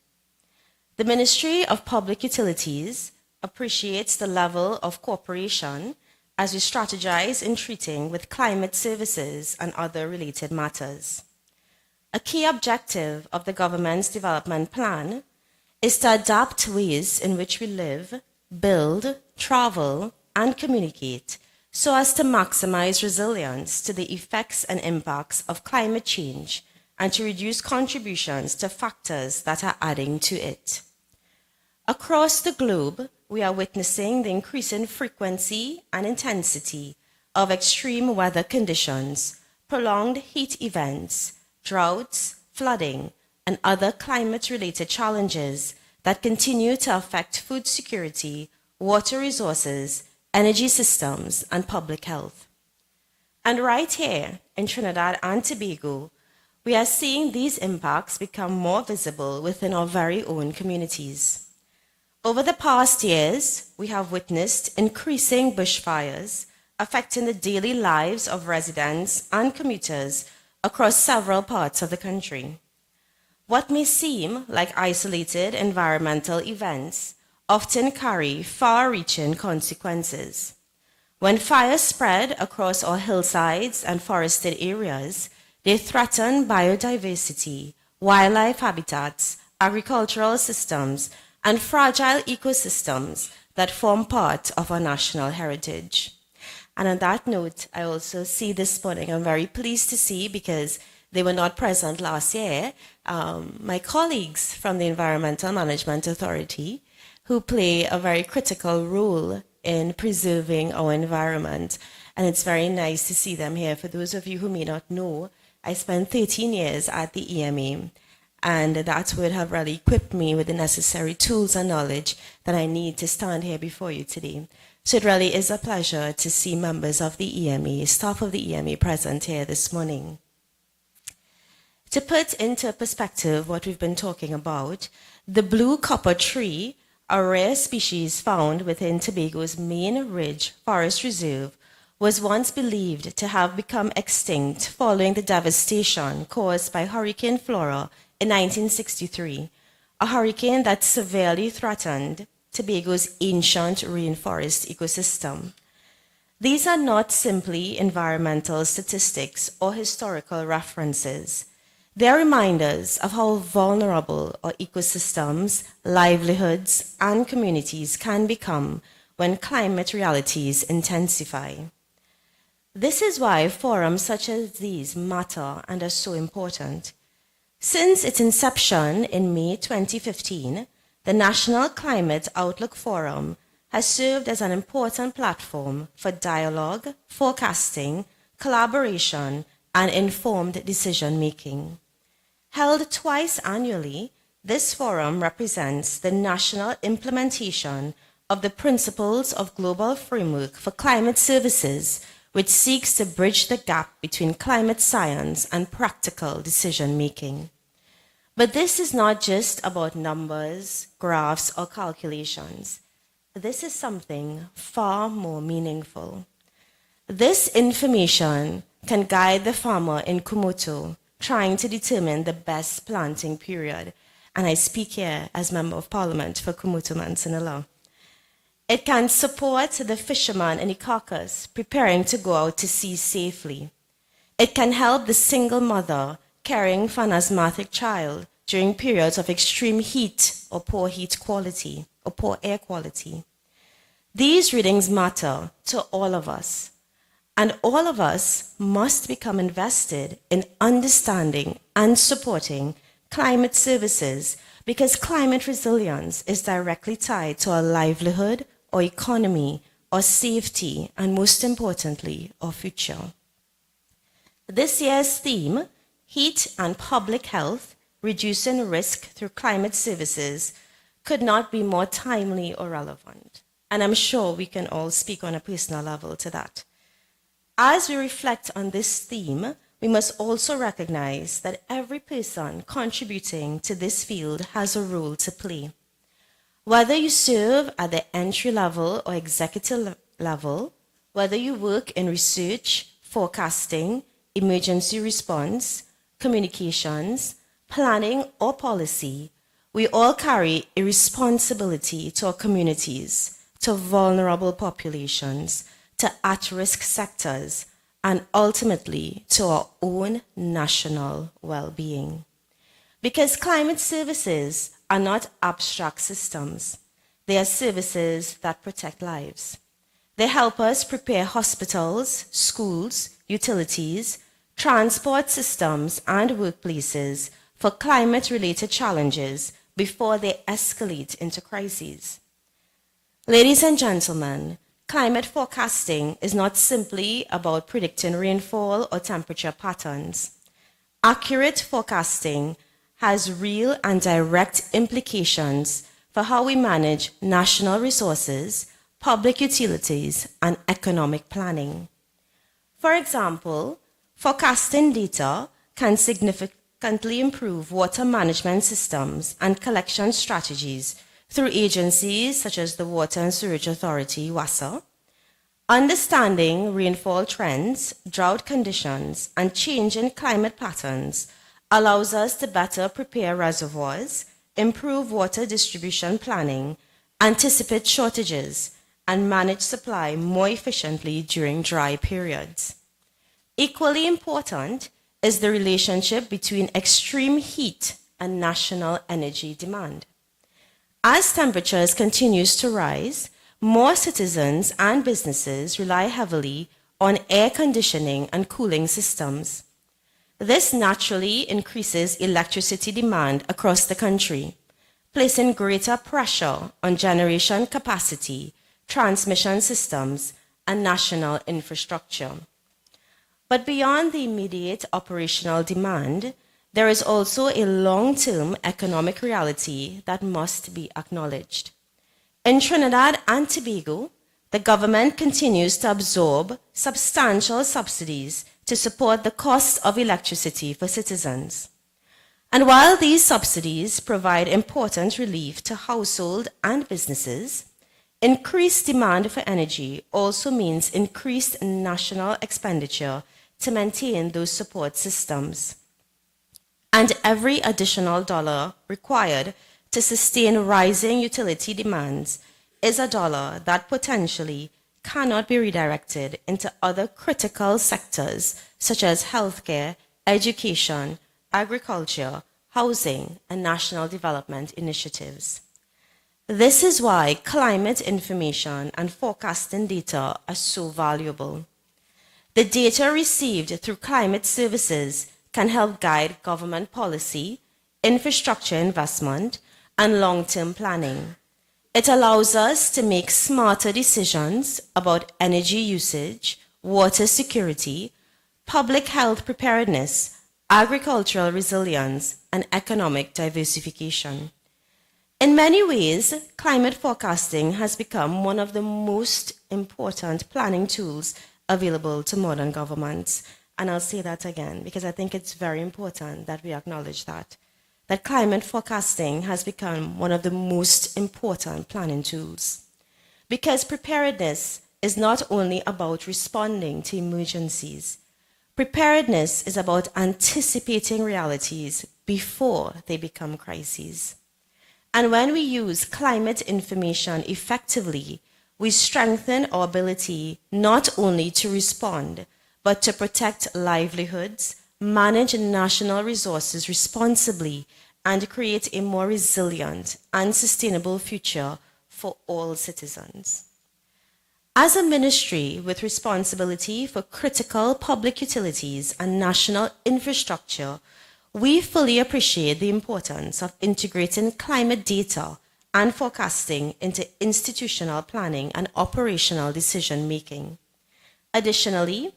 The Ministry of Public Utilities appreciates the level of cooperation as we strategize in treating with climate services and other related matters. A key objective of the government's development plan is to adapt ways in which we live, build, travel, and communicate so as to maximize resilience to the effects and impacts of climate change and to reduce contributions to factors that are adding to it. Across the globe, we are witnessing the increasing frequency and intensity of extreme weather conditions, prolonged heat events, droughts, flooding, and other climate-related challenges that continue to affect food security, water resources, energy systems, and public health. And right here in Trinidad and Tobago, we are seeing these impacts become more visible within our very own communities. Over the past years, we have witnessed increasing bushfires affecting the daily lives of residents and commuters across several parts of the country. What may seem like isolated environmental events often carry far-reaching consequences. When fires spread across our hillsides and forested areas, they threaten biodiversity, wildlife habitats, agricultural systems, and fragile ecosystems that form part of our national heritage. And on that note, I also see this morning, I'm very pleased to see, because they were not present last year, my colleagues from the Environmental Management Authority, who play a very critical role in preserving our environment. And it's very nice to see them here. For those of you who may not know, I spent 13 years at the EMA, and that would have really equipped me with the necessary tools and knowledge that I need to stand here before you today. So it really is a pleasure to see members of the EMA, staff of the EMA present here this morning. To put into perspective what we've been talking about, the blue copper tree, a rare species found within Tobago's main ridge forest reserve, was once believed to have become extinct following the devastation caused by Hurricane Flora in 1963, a hurricane that severely threatened Tobago's ancient rainforest ecosystem. These are not simply environmental statistics or historical references. They are reminders of how vulnerable our ecosystems, livelihoods, and communities can become when climate realities intensify. This is why forums such as these matter and are so important. Since its inception in May 2015, the National Climate Outlook Forum has served as an important platform for dialogue, forecasting, collaboration, and informed decision-making. Held twice annually, this forum represents the national implementation of the principles of Global Framework for Climate Services, which seeks to bridge the gap between climate science and practical decision-making. But this is not just about numbers, graphs, or calculations. This is something far more meaningful. This information can guide the farmer in Kumoto trying to determine the best planting period, and I speak here as Member of Parliament for Kumoto Mansinala. It can support the fisherman in Icacos preparing to go out to sea safely. It can help the single mother caring for an asthmatic child during periods of extreme heat or poor heat quality or poor air quality. These readings matter to all of us, and all of us must become invested in understanding and supporting climate services because climate resilience is directly tied to our livelihood, our economy, our safety, and most importantly, our future. This year's theme, Heat and Public Health, Reducing Risk Through Climate Services, could not be more timely or relevant. And I'm sure we can all speak on a personal level to that. As we reflect on this theme, we must also recognize that every person contributing to this field has a role to play. Whether you serve at the entry level or executive level, whether you work in research, forecasting, emergency response, communications, planning, or policy, we all carry a responsibility to our communities, to vulnerable populations, to at-risk sectors, and ultimately to our own national well-being. Because climate services are not abstract systems. They are services that protect lives. They help us prepare hospitals, schools, utilities, transport systems, and workplaces for climate-related challenges before they escalate into crises. Ladies and gentlemen, climate forecasting is not simply about predicting rainfall or temperature patterns. Accurate forecasting has real and direct implications for how we manage national resources, public utilities, and economic planning. For example, forecasting data can significantly improve water management systems and collection strategies through agencies such as the Water and Sewerage Authority, WASA. Understanding rainfall trends, drought conditions, and changing climate patterns allows us to better prepare reservoirs, improve water distribution planning, anticipate shortages, and manage supply more efficiently during dry periods. Equally important is the relationship between extreme heat and national energy demand. As temperatures continues to rise, more citizens and businesses rely heavily on air conditioning and cooling systems. This naturally increases electricity demand across the country, placing greater pressure on generation capacity, transmission systems, and national infrastructure. But beyond the immediate operational demand, there is also a long-term economic reality that must be acknowledged. In Trinidad and Tobago, the government continues to absorb substantial subsidies to support the cost of electricity for citizens. And while these subsidies provide important relief to households and businesses, increased demand for energy also means increased national expenditure to maintain those support systems. And every additional dollar required to sustain rising utility demands is a dollar that potentially cannot be redirected into other critical sectors such as healthcare, education, agriculture, housing, and national development initiatives. This is why climate information and forecasting data are so valuable. The data received through climate services can help guide government policy, infrastructure investment, and long-term planning. It allows us to make smarter decisions about energy usage, water security, public health preparedness, agricultural resilience, and economic diversification. In many ways, climate forecasting has become one of the most important planning tools available to modern governments. And I'll say that again because I think it's very important that we acknowledge that climate forecasting has become one of the most important planning tools. Because preparedness is not only about responding to emergencies. Preparedness is about anticipating realities before they become crises. And when we use climate information effectively, we strengthen our ability not only to respond, but to protect livelihoods, manage national resources responsibly, and create a more resilient and sustainable future for all citizens. As a ministry with responsibility for critical public utilities and national infrastructure, we fully appreciate the importance of integrating climate data and forecasting into institutional planning and operational decision-making. Additionally,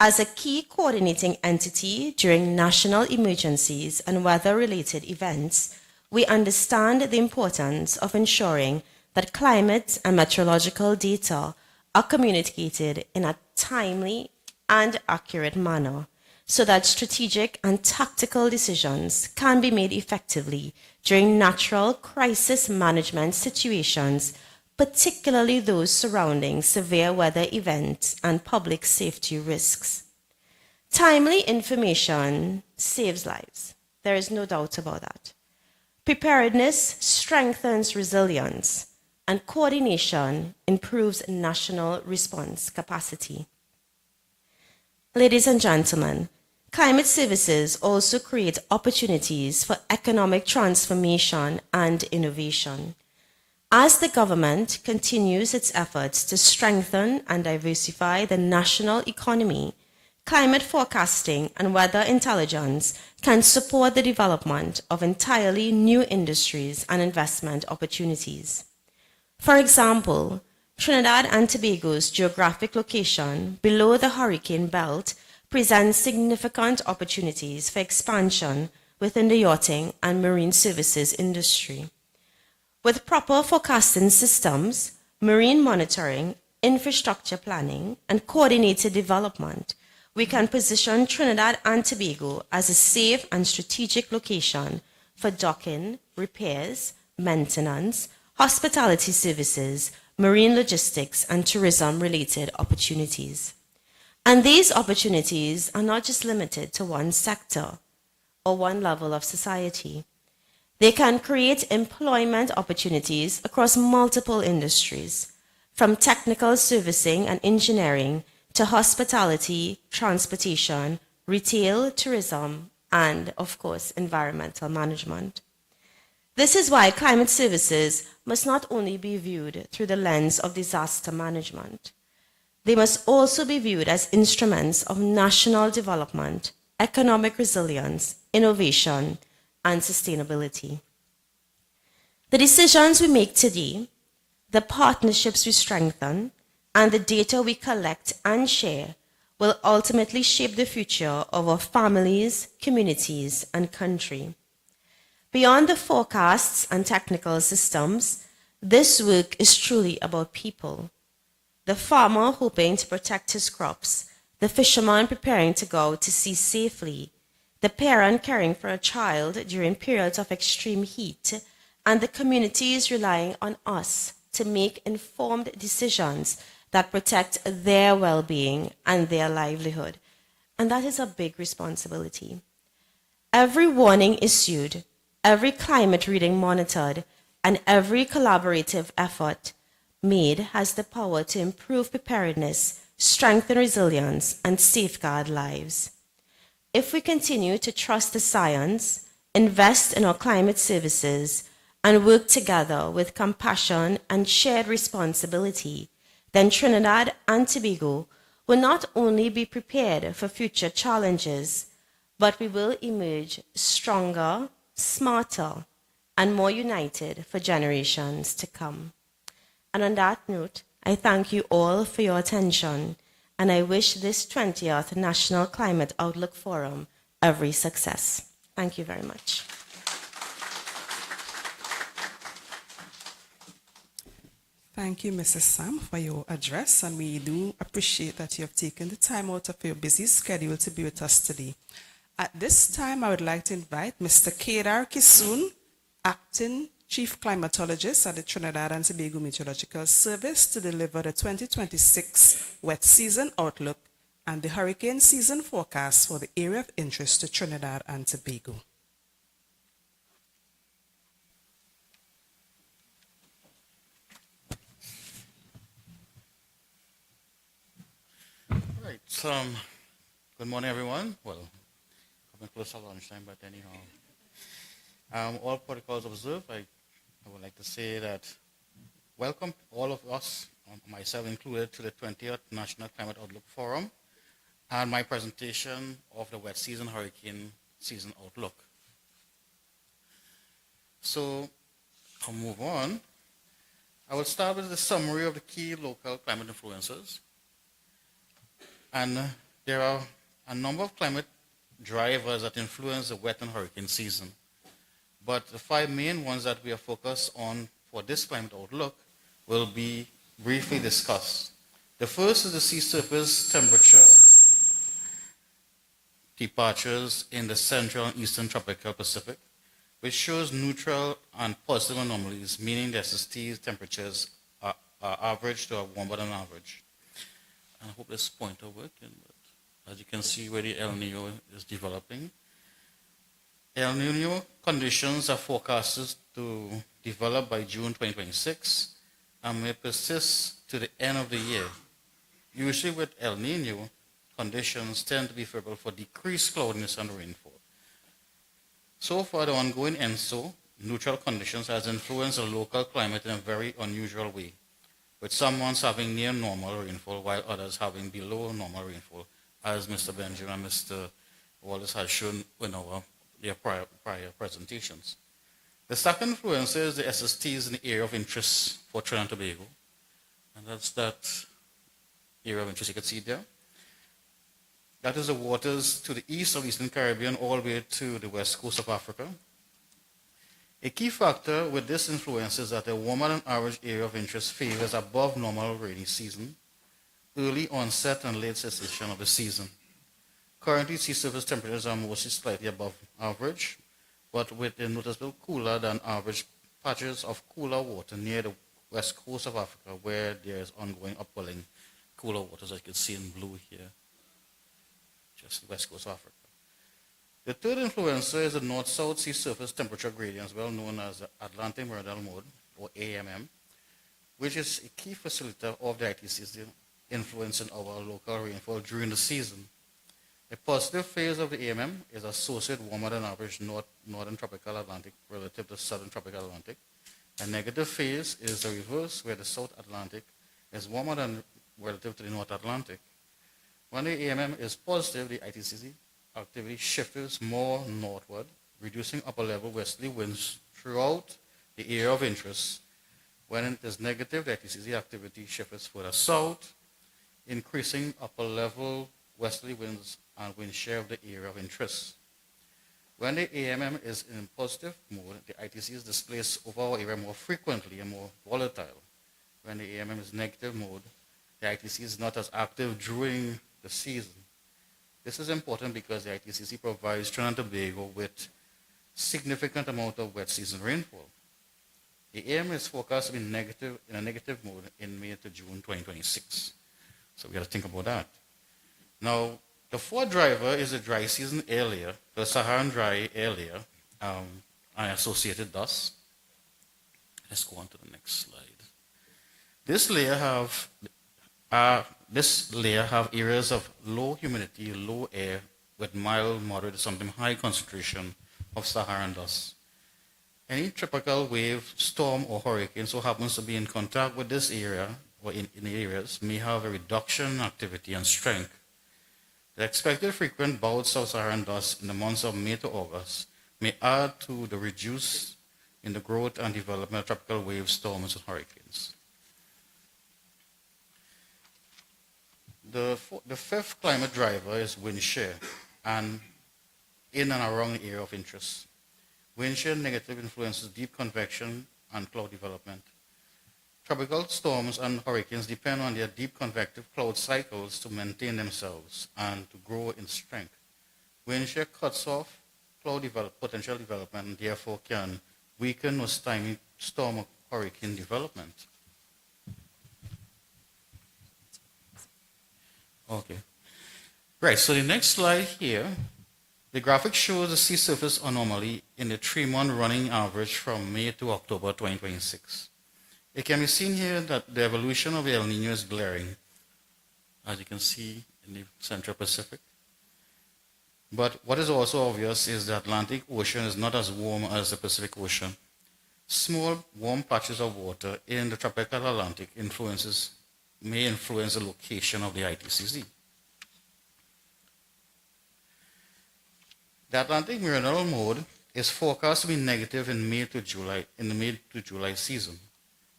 as a key coordinating entity during national emergencies and weather-related events, we understand the importance of ensuring that climate and meteorological data are communicated in a timely and accurate manner so that strategic and tactical decisions can be made effectively during natural crisis management situations, particularly those surrounding severe weather events and public safety risks. Timely information saves lives. There is no doubt about that. Preparedness strengthens resilience, and coordination improves national response capacity. Ladies and gentlemen, climate services also create opportunities for economic transformation and innovation. As the government continues its efforts to strengthen and diversify the national economy, climate forecasting and weather intelligence can support the development of entirely new industries and investment opportunities. For example, Trinidad and Tobago's geographic location below the hurricane belt presents significant opportunities for expansion within the yachting and marine services industry. With proper forecasting systems, marine monitoring, infrastructure planning, and coordinated development, we can position Trinidad and Tobago as a safe and strategic location for docking, repairs, maintenance, hospitality services, marine logistics, and tourism-related opportunities. And these opportunities are not just limited to one sector or one level of society. They can create employment opportunities across multiple industries, from technical servicing and engineering to hospitality, transportation, retail, tourism, and, of course, environmental management. This is why climate services must not only be viewed through the lens of disaster management. They must also be viewed as instruments of national development, economic resilience, innovation, and sustainability. The decisions we make today, the partnerships we strengthen, and the data we collect and share will ultimately shape the future of our families, communities, and country. Beyond the forecasts and technical systems, this work is truly about people. The farmer hoping to protect his crops, the fisherman preparing to go to sea safely, the parent caring for a child during periods of extreme heat, and the communities relying on us to make informed decisions that protect their well-being and their livelihood. And that is a big responsibility. Every warning issued, every climate reading monitored, and every collaborative effort made has the power to improve preparedness, strengthen resilience, and safeguard lives. If we continue to trust the science, invest in our climate services, and work together with compassion and shared responsibility, then Trinidad and Tobago will not only be prepared for future challenges, but we will emerge stronger, smarter, and more united for generations to come. And on that note, I thank you all for your attention, and I wish this 20th National Climate Outlook Forum every success. Thank you very much. Thank you, Mrs. Sam, for your address, and we do appreciate that you have taken the time out of your busy schedule to be with us today. At this time, I would like to invite Mr. Kedar Kisoon, Acting Chief Climatologist at the Trinidad and Tobago Meteorological Service, to deliver the 2026 wet season outlook and the hurricane season forecast for the area of interest to Trinidad and Tobago. Right. Good morning, everyone. Well, coming close to lunchtime, but anyhow. All protocols observed, I would like to say that welcome all of us, myself included, to the 20th National Climate Outlook Forum and my presentation of the wet season hurricane season outlook. So, I'll move on. I will start with the summary of the key local climate influences. And there are a number of climate drivers that influence the wet and hurricane season. But the 5 main ones that we are focused on for this climate outlook will be briefly discussed. The first is the sea surface temperature departures in the central and eastern tropical Pacific, which shows neutral and positive anomalies, meaning the SST temperatures are average to warmer than average. I hope this pointer working, but as you can see where the El Nino is developing. El Nino conditions are forecasted to develop by June 2026 and may persist to the end of the year. Usually with El Nino, conditions tend to be favorable for decreased cloudiness and rainfall. So far, the ongoing ENSO, neutral conditions, has influenced the local climate in a very unusual way, with some months having near normal rainfall while others having below normal rainfall, as Mr. Benjamin and Mr. Wallace has shown in their prior presentations. The second influence is the SSTs in the area of interest for Trinidad and Tobago, and that's that area of interest you can see there. That is the waters to the east of Eastern Caribbean all the way to the west coast of Africa. A key factor with this influence is that the warmer than average area of interest favors above normal rainy season, early onset and late cessation of the season. Currently, sea surface temperatures are mostly slightly above average, but with the noticeable cooler than average patches of cooler water near the west coast of Africa, where there is ongoing upwelling cooler waters, as you can see in blue here, just the west coast of Africa. The third influencer is the north-south sea surface temperature gradients, well known as the Atlantic Meridional Mode, or AMM, which is a key facilitator of the ITCs influencing our local rainfall during the season. A positive phase of the AMM is associated warmer than average northern tropical Atlantic relative to southern tropical Atlantic. A negative phase is the reverse, where the South Atlantic is warmer than relative to the North Atlantic. When the AMM is positive, the ITCC activity shifts more northward, reducing upper level westerly winds throughout the area of interest. When it is negative, the ITCC activity shifts further south, increasing upper level westerly winds and wind shear of the area of interest. When the AMM is in positive mode, the ITC is displaced over our area more frequently and more volatile. When the AMM is negative mode, the ITC is not as active during the season. This is important because the ITCC provides Trinidad and Tobago with significant amount of wet season rainfall. The AM is forecast to be negative in a negative mode in May to June 2026. So we got to think about that. Now, the fourth driver is the dry season air layer, the Saharan dry air layer, and associated dust. Let's go on to the next slide. This layer have areas of low humidity, low air, with mild, moderate, sometimes high concentration of Saharan dust. Any tropical wave, storm, or hurricane so happens to be in contact with this area or in areas may have a reduction in activity and strength. The expected frequent bouts of Saharan dust in the months of May to August may add to the reduce in the growth and development of tropical waves, storms, and hurricanes. The fifth climate driver is wind shear, and in and around the area of interest. Wind shear negatively influences deep convection and cloud development. Tropical storms and hurricanes depend on their deep convective cloud cycles to maintain themselves and to grow in strength. Wind shear cuts off cloud potential development and therefore can weaken or stymie storm or hurricane development. Okay. Right, so the next slide here, the graphic shows the sea surface anomaly in the 3-month running average from May to October 2026. It can be seen here that the evolution of El Nino is glaring, as you can see in the Central Pacific. But what is also obvious is the Atlantic Ocean is not as warm as the Pacific Ocean. Small warm patches of water in the tropical Atlantic may influence the location of the ITCZ. The Atlantic meridional mode is forecast to be negative in the May to July season.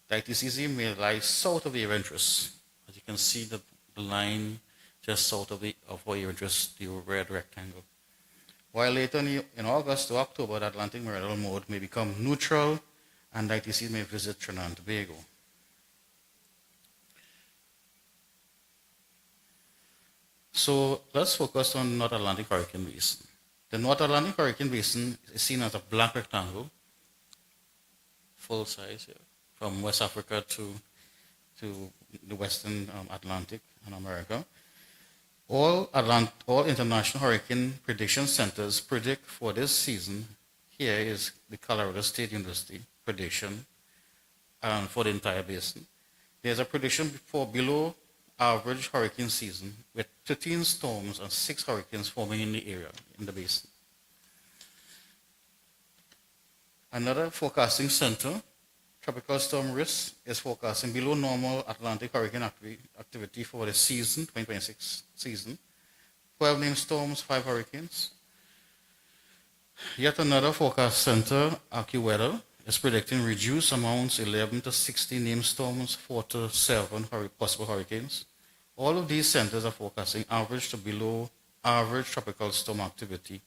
The ITCZ may lie south of the area of interest. As you can see, the line just south of our area of interest, the red rectangle. While later in August to October, the Atlantic meridional mode may become neutral and the ITCZ may visit Trinidad and Tobago. So let's focus on North Atlantic Hurricane Basin. The North Atlantic Hurricane Basin is seen as a black rectangle, full size here, from West Africa to the Western Atlantic and America. All international hurricane prediction centers predict for this season. Here is the Colorado State University prediction for the entire basin. There's a prediction for below average hurricane season with 13 storms and 6 hurricanes forming in the area, in the basin. Another forecasting center, Tropical Storm Risk, is forecasting below normal Atlantic hurricane activity for the season, 2026 season. 12 named storms, 5 hurricanes. Yet another forecast center, AccuWeather, is predicting reduced amounts, 11 to 16 named storms, 4 to 7 possible hurricanes. All of these centers are forecasting average to below average tropical storm activity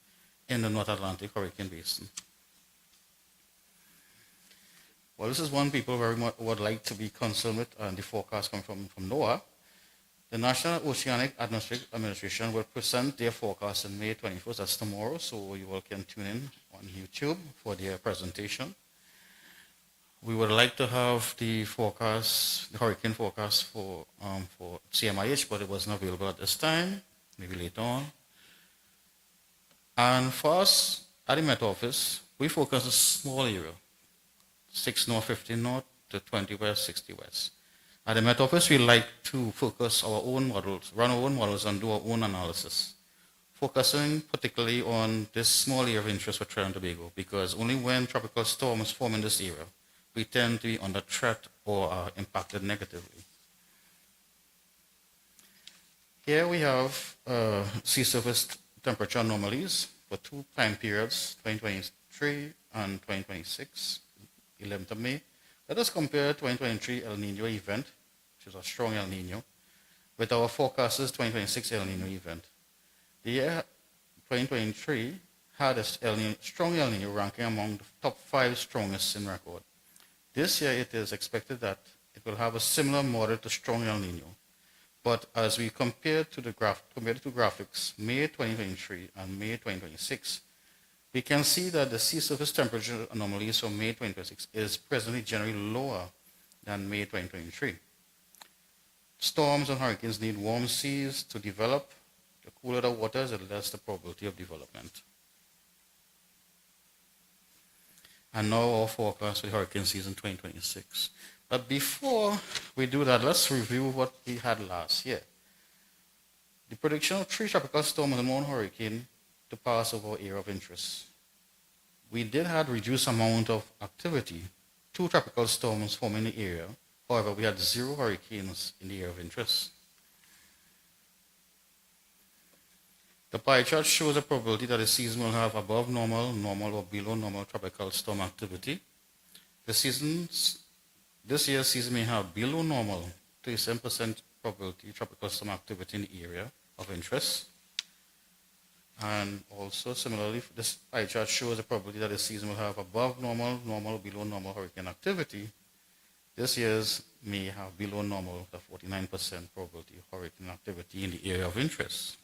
in the North Atlantic Hurricane Basin. Well, this is one people very much would like to be concerned with, and the forecast comes from NOAA. The National Oceanic Administration will present their forecast on May 21st, that's tomorrow, so you all can tune in on YouTube for their presentation. We would like to have the forecast, the hurricane forecast for CMIH, but it wasn't available at this time, maybe later on. And for us, at the Met Office, we focus on a small area, 6 north, 15 north to 20 west, 60 west. At the Met Office, we like to focus our own models, run our own models and do our own analysis, focusing particularly on this small area of interest for Trinidad and Tobago, because only when tropical storms form in this area, we tend to be under threat or are impacted negatively. Here we have sea surface temperature anomalies for 2 time periods, 2023 and 2026, 11th of May. Let us compare 2023 El Nino event, which is a strong El Nino, with our forecast's 2026 El Nino event. The year 2023 had a strong El Nino ranking among the top 5 strongest in record. This year it is expected that it will have a similar moderate to strong El Nino. But as we compare to the two graphics, May 2023 and May 2026, we can see that the sea surface temperature anomalies for May 2026 is presently generally lower than May 2023. Storms and hurricanes need warm seas to develop. The cooler the waters, the less the probability of development. And now our forecast for the hurricane season 2026. But before we do that, let's review what we had last year. The prediction of 3 tropical storms and 1 hurricane to pass over our area of interest. We did have reduced amount of activity, 2 tropical storms forming the area. However, we had 0 hurricanes in the area of interest. The pie chart shows the probability that the season will have above normal, normal, or below normal tropical storm activity. This year's season may have below normal, 37% probability tropical storm activity in the area of interest. And also, similarly, this pie chart shows the probability that the season will have above normal, normal, or below normal hurricane activity. This year's may have below normal, the 49% probability of hurricane activity in the area of interest.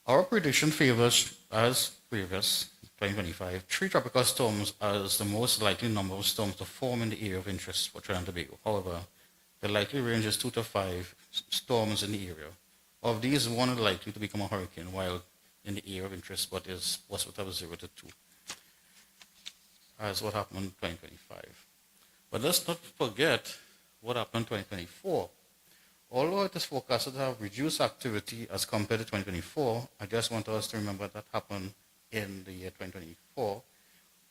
Our prediction favors, as previous, 2025, 3 tropical storms as the most likely number of storms to form in the area of interest for Trinidad and Tobago. However, the likely range is 2 to 5 storms in the area. Of these, 1 is likely to become a hurricane, while in the area of interest, but is possible of 0 to 2, as what happened in 2025. But let's not forget what happened in 2024. Although it is forecasted to have reduced activity as compared to 2024, I just want us to remember that happened in the year 2024.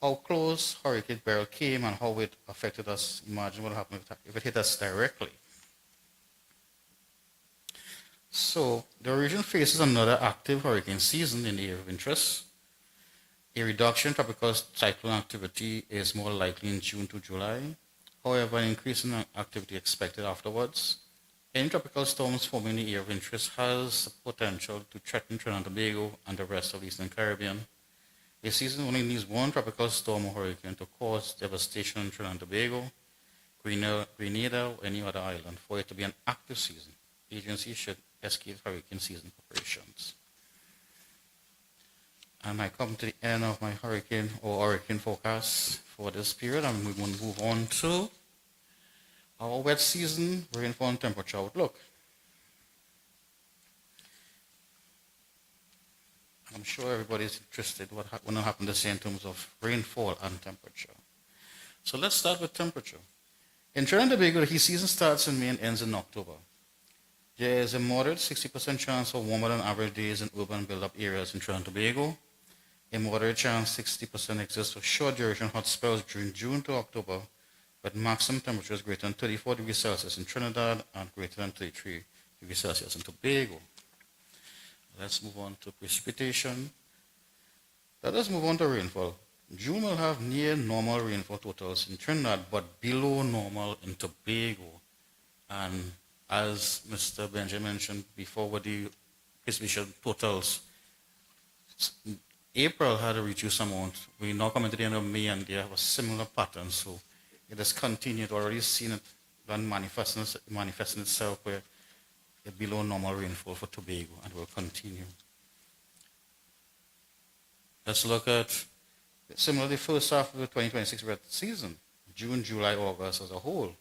How close Hurricane Beryl came and how it affected us. Imagine what happened if it hit us directly. So the region faces another active hurricane season in the area of interest. A reduction in tropical cyclone activity is more likely in June to July. However, an increase in activity expected afterwards. Any tropical storms forming in the area of interest has the potential to threaten Trinidad and Tobago and the rest of the Eastern Caribbean. A season only needs 1 tropical storm or hurricane to cause devastation in Trinidad and Tobago, Grenada, or any other island for it to be an active season. Agencies should escape hurricane season preparations. And I come to the end of my hurricane forecast for this period, and we will move on to our wet season rainfall and temperature outlook. I'm sure everybody's interested what will happen this year in terms of rainfall and temperature. So let's start with temperature. In Trinidad and Tobago, the heat season starts in May and ends in October. There is a moderate 60% chance of warmer than average days in urban build-up areas in Trinidad and Tobago. A moderate chance, 60%, exists for short duration hot spells during June to October, with maximum temperatures greater than 34 degrees Celsius in Trinidad and greater than 33 degrees Celsius in Tobago. Let's move on to precipitation. Let us move on to rainfall. June will have near normal rainfall totals in Trinidad, but below normal in Tobago. And as Mr. Benjamin mentioned before with the precipitation totals, April had a reduced amount. We now come into the end of May and they have a similar pattern. So it has continued, already seen it manifesting itself where a below normal rainfall for Tobago and will continue. Let's look at similarly the first half of the 2026 wet season. June, July, August as a whole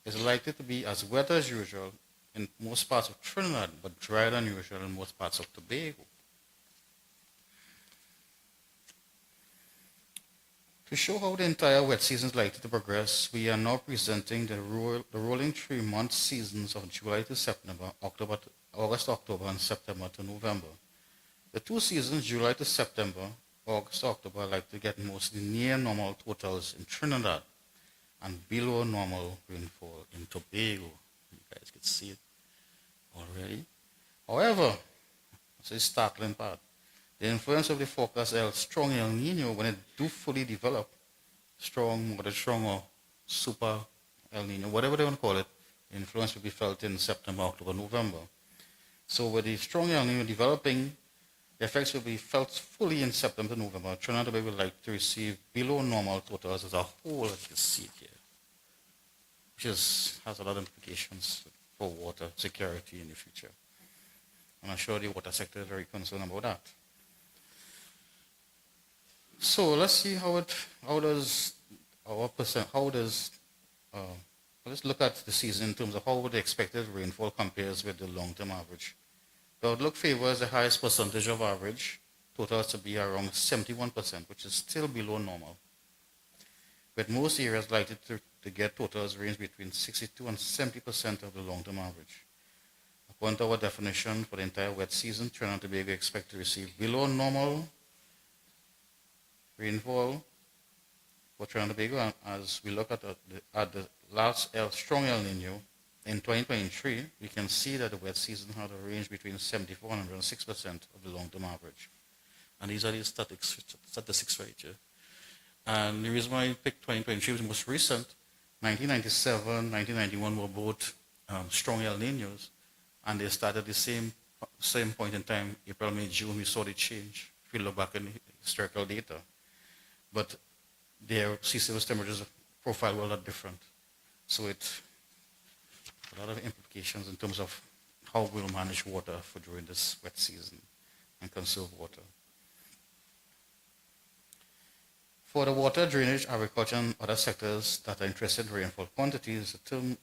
is likely to be as wet as usual in most parts of Trinidad, but drier than usual in most parts of Tobago. To show how the entire wet season is likely to progress, we are now presenting the rolling 3-month seasons of July to September, August to October, and September to November. The 2 seasons, July to September, August to October, are likely to get mostly near normal totals in Trinidad and below normal rainfall in Tobago. You guys can see it already. However, it's a startling part. The influence of the forecast strong El Nino, when it do fully develop, strong, moderate strong, or super El Nino, whatever they want to call it, the influence will be felt in September, October, November. So with the strong El Nino developing, the effects will be felt fully in September to November. Trinidad and Tobago would like to receive below normal totals as a whole, as you can see it here, which has a lot of implications for water security in the future. And I'm sure the water sector is very concerned about that. So let's see let's look at the season in terms of how the expected rainfall compares with the long-term average. The outlook favors the highest percentage of average, totals to be around 71%, which is still below normal. with most areas likely to get totals range between 62 and 70% of the long-term average. According to our definition, for the entire wet season, Trinidad and Tobago expect to receive below normal rainfall for Trinidad and Tobago. And as we look at the last strong El Nino in 2023, we can see that the wet season had a range between 74 and 106% of the long-term average. And these are the statistics right here. And the reason why I picked 2023 was the most recent. 1997, 1991 were both strong El Ninos, and they started the same point in time, April, May, June. We saw the change if we look back in the historical data. But their sea surface temperatures profile were a lot different. So it a lot of implications in terms of how we'll manage water for during this wet season and conserve water. For the water, drainage, agriculture, and other sectors that are interested in rainfall quantities,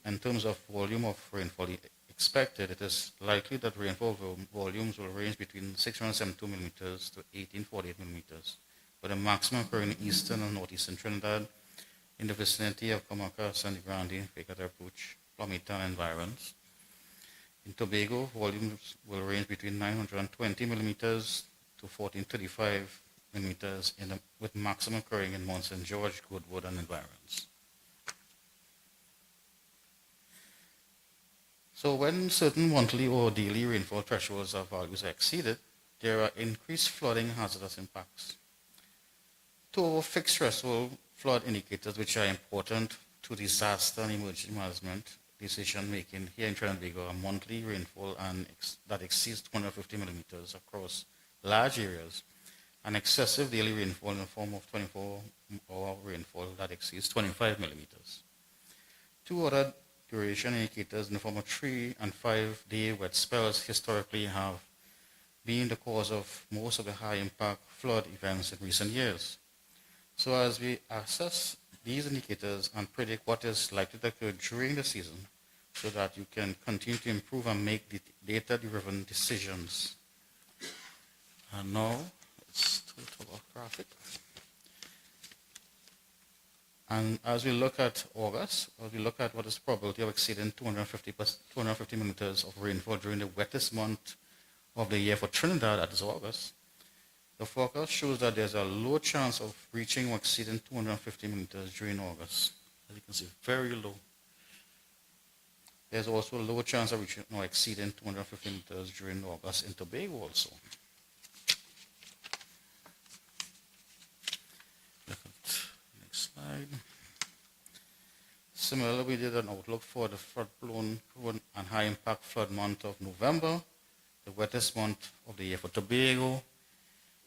in terms of volume of rainfall expected, it is likely that rainfall volumes will range between 672 millimeters to 1848 millimeters, with a maximum occurring in eastern and northeastern Trinidad, in the vicinity of Comarca, San Grande, Pecata Puch, Plomita, and environs. In Tobago, volumes will range between 920 millimeters to 1435 millimeters, with maximum occurring in Mount St. George, Goodwood, and environs. So when certain monthly or daily rainfall thresholds or values are exceeded, there are increased flooding hazardous impacts. Two fixed threshold flood indicators which are important to disaster and emergency management decision making here in Trinidad and Tobago are monthly rainfall that exceeds 250 millimeters across large areas, and excessive daily rainfall in the form of 24-hour rainfall that exceeds 25 millimeters. Two other duration indicators in the form of 3 and 5-day wet spells historically have been the cause of most of the high-impact flood events in recent years. So as we assess these indicators and predict what is likely to occur during the season, so that you can continue to improve and make data-driven decisions. And now, let's total our graphic. And as we look at August, as we look at what is the probability of exceeding 250 millimeters of rainfall during the wettest month of the year for Trinidad, that is August, the forecast shows that there's a low chance of reaching or exceeding 250 millimeters during August. As you can see, very low. There's also a low chance of reaching or exceeding 250 millimeters during August in Tobago also. Look at next slide. Similarly, we did an outlook for the flood-blown and high-impact flood month of November, the wettest month of the year for Tobago.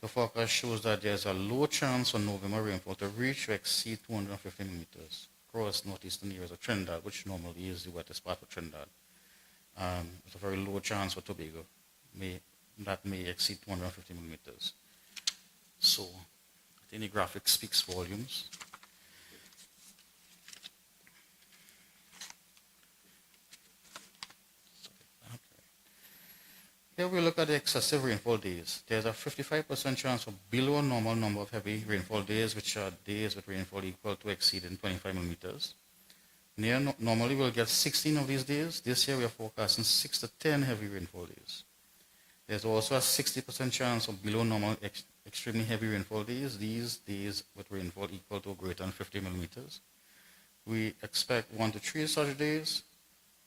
The forecast shows that there's a low chance for November rainfall to reach or exceed 250 millimeters across northeastern areas of Trinidad, which normally is the wettest part of Trinidad. It's a very low chance for Tobago that may exceed 250 millimeters. So I think the graphic speaks volumes. Here we look at the excessive rainfall days. There's a 55% chance of below normal number of heavy rainfall days, which are days with rainfall equal to exceeding 25 millimeters. Normally we'll get 16 of these days. This year we are forecasting 6 to 10 heavy rainfall days. There's also a 60% chance of below normal extremely heavy rainfall days, these days with rainfall equal to or greater than 50 millimeters. We expect 1 to 3 such days,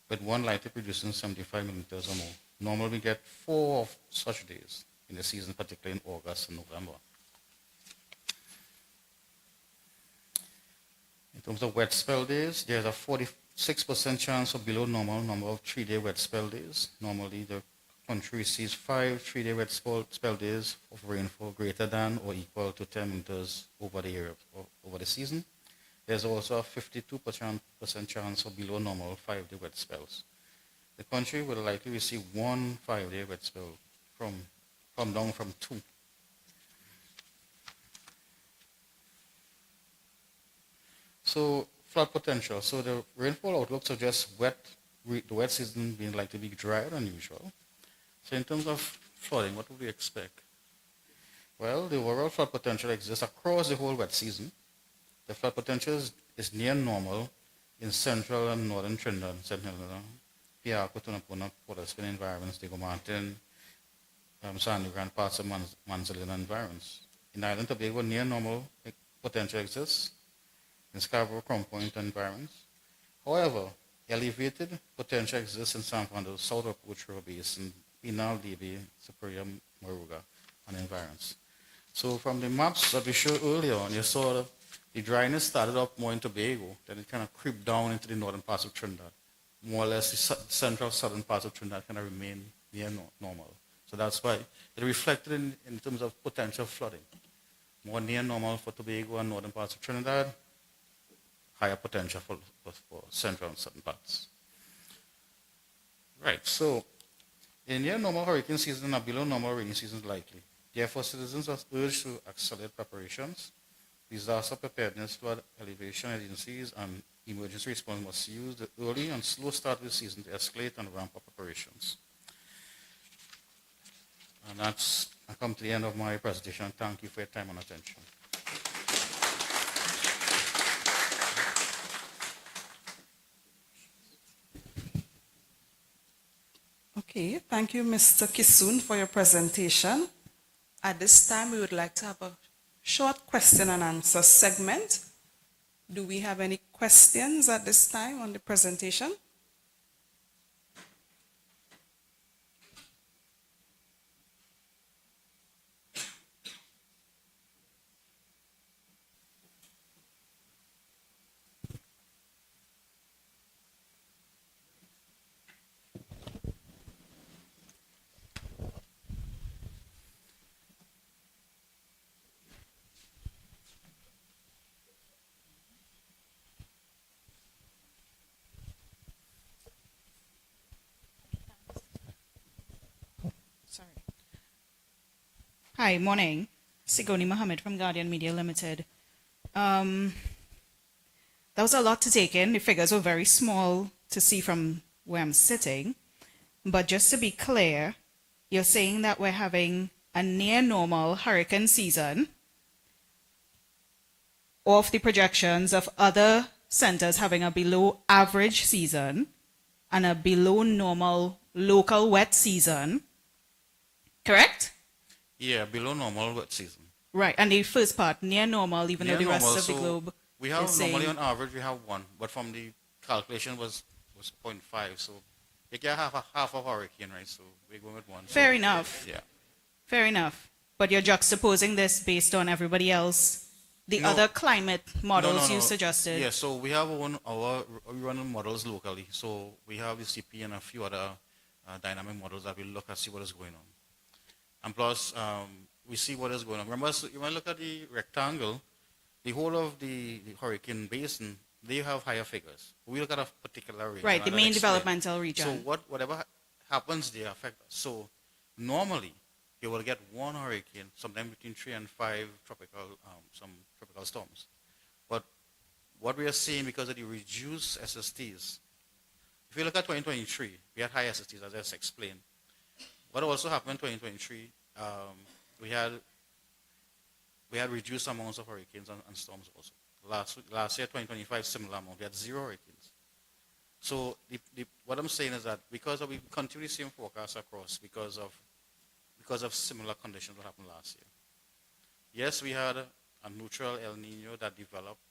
with one likely producing 75 millimeters or more. Normally we get 4 of such days in the season, particularly in August and November. In terms of wet spell days, there's a 46% chance of below normal number of 3-day wet spell days. Normally the country receives 5 3-day wet spell days of rainfall greater than or equal to 10 millimeters over the season. There's also a 52% chance of below normal 5-day wet spells. The country will likely receive 1 5-day wet spell come down from 2. So flood potential. So the rainfall outlook suggests the wet season being likely to be drier than usual. So in terms of flooding, what would we expect? Well, the overall flood potential exists across the whole wet season, The flood potential is near normal in central and northern Trinidad, Piarco, Tunapuna, Port of Spain environments, Diego Martin, San Luis and parts of Manzanillo environs. In Island Tobago, near normal potential exists in Scarborough, Crown Point environments. However, elevated potential exists in San Fernando, south of Ucho Basin, Pinal, DB, Superior, Moruga, and environs. So from the maps that we showed earlier on, you saw the dryness started up more in Tobago, then it kind of creeped down into the northern parts of Trinidad. More or less the central southern parts of Trinidad kind of remain near normal. So that's why it reflected in terms of potential flooding. More near normal for Tobago and northern parts of Trinidad, higher potential for central and southern parts. Right, so in near normal hurricane season and below normal rainy season is likely. Therefore, citizens are urged to accelerate preparations. Disaster preparedness, flood elevation agencies, and emergency response must use the early and slow start of the season to escalate and ramp up operations. And I come to the end of my presentation. Thank you for your time and attention. Okay, thank you, Mr. Kisun, for your presentation. At this time, we would like to have a short question and answer segment. Do we have any questions at this time on the presentation? Sorry. Hi, morning. Sigoni Mohammed from Guardian Media Limited. That was a lot to take in. The figures were very small to see from where I'm sitting. But just to be clear, you're saying that we're having a near normal hurricane season off the projections of other centers having a below average season and a below normal local wet season. Correct? Yeah, below normal wet season. Right, and the first part, near normal, even Near though the rest normal, of the so globe we have is normally saying... on average we have 1, but from the calculation was 0.5. So you get half of hurricane, right? So we're going with 1. Fair enough. Yeah. Fair enough. But you're juxtaposing this based on everybody else, the No. other climate models No. you suggested. Yeah, so we have we run models locally. So we have the CP and a few other dynamic models that we look and see what is going on. And plus, we see what is going on. Remember, so you want to look at the rectangle, the whole of the hurricane basin, they have higher figures. We look at a particular region. Right, the and main explain. developmental region. So whatever happens there affects us. So normally, you will get 1 hurricane, sometime between 3 and 5 some tropical storms. But what we are seeing because of the reduced SSTs, if you look at 2023, we had high SSTs, as I just explained. What also happened in 2023, we had reduced amounts of hurricanes and storms also. Last year, 2025, similar amount. We had 0 hurricanes. So what I'm saying is that because we continue seeing forecasts across because of similar conditions that happened last year. Yes, we had a neutral El Nino that developed.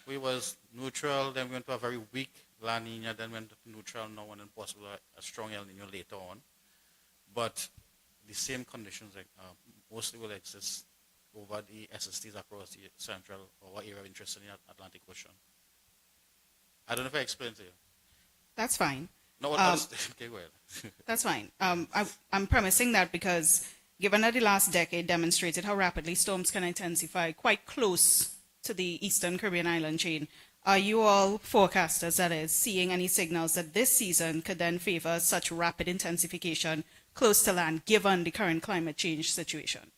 We was neutral, then we went to a very weak La Nina, then went to neutral now, and then possibly a strong El Nino later on. But the same conditions mostly will exist over the SSTs across the central or area of interest in the Atlantic Ocean. I don't know if I explained to you. That's fine. No, okay, go ahead. That's fine. I'm premising that because given that the last decade demonstrated how rapidly storms can intensify quite close to the Eastern Caribbean island chain, are you all forecasters, that is, seeing any signals that this season could then favor such rapid intensification close to land, given the current climate change situation?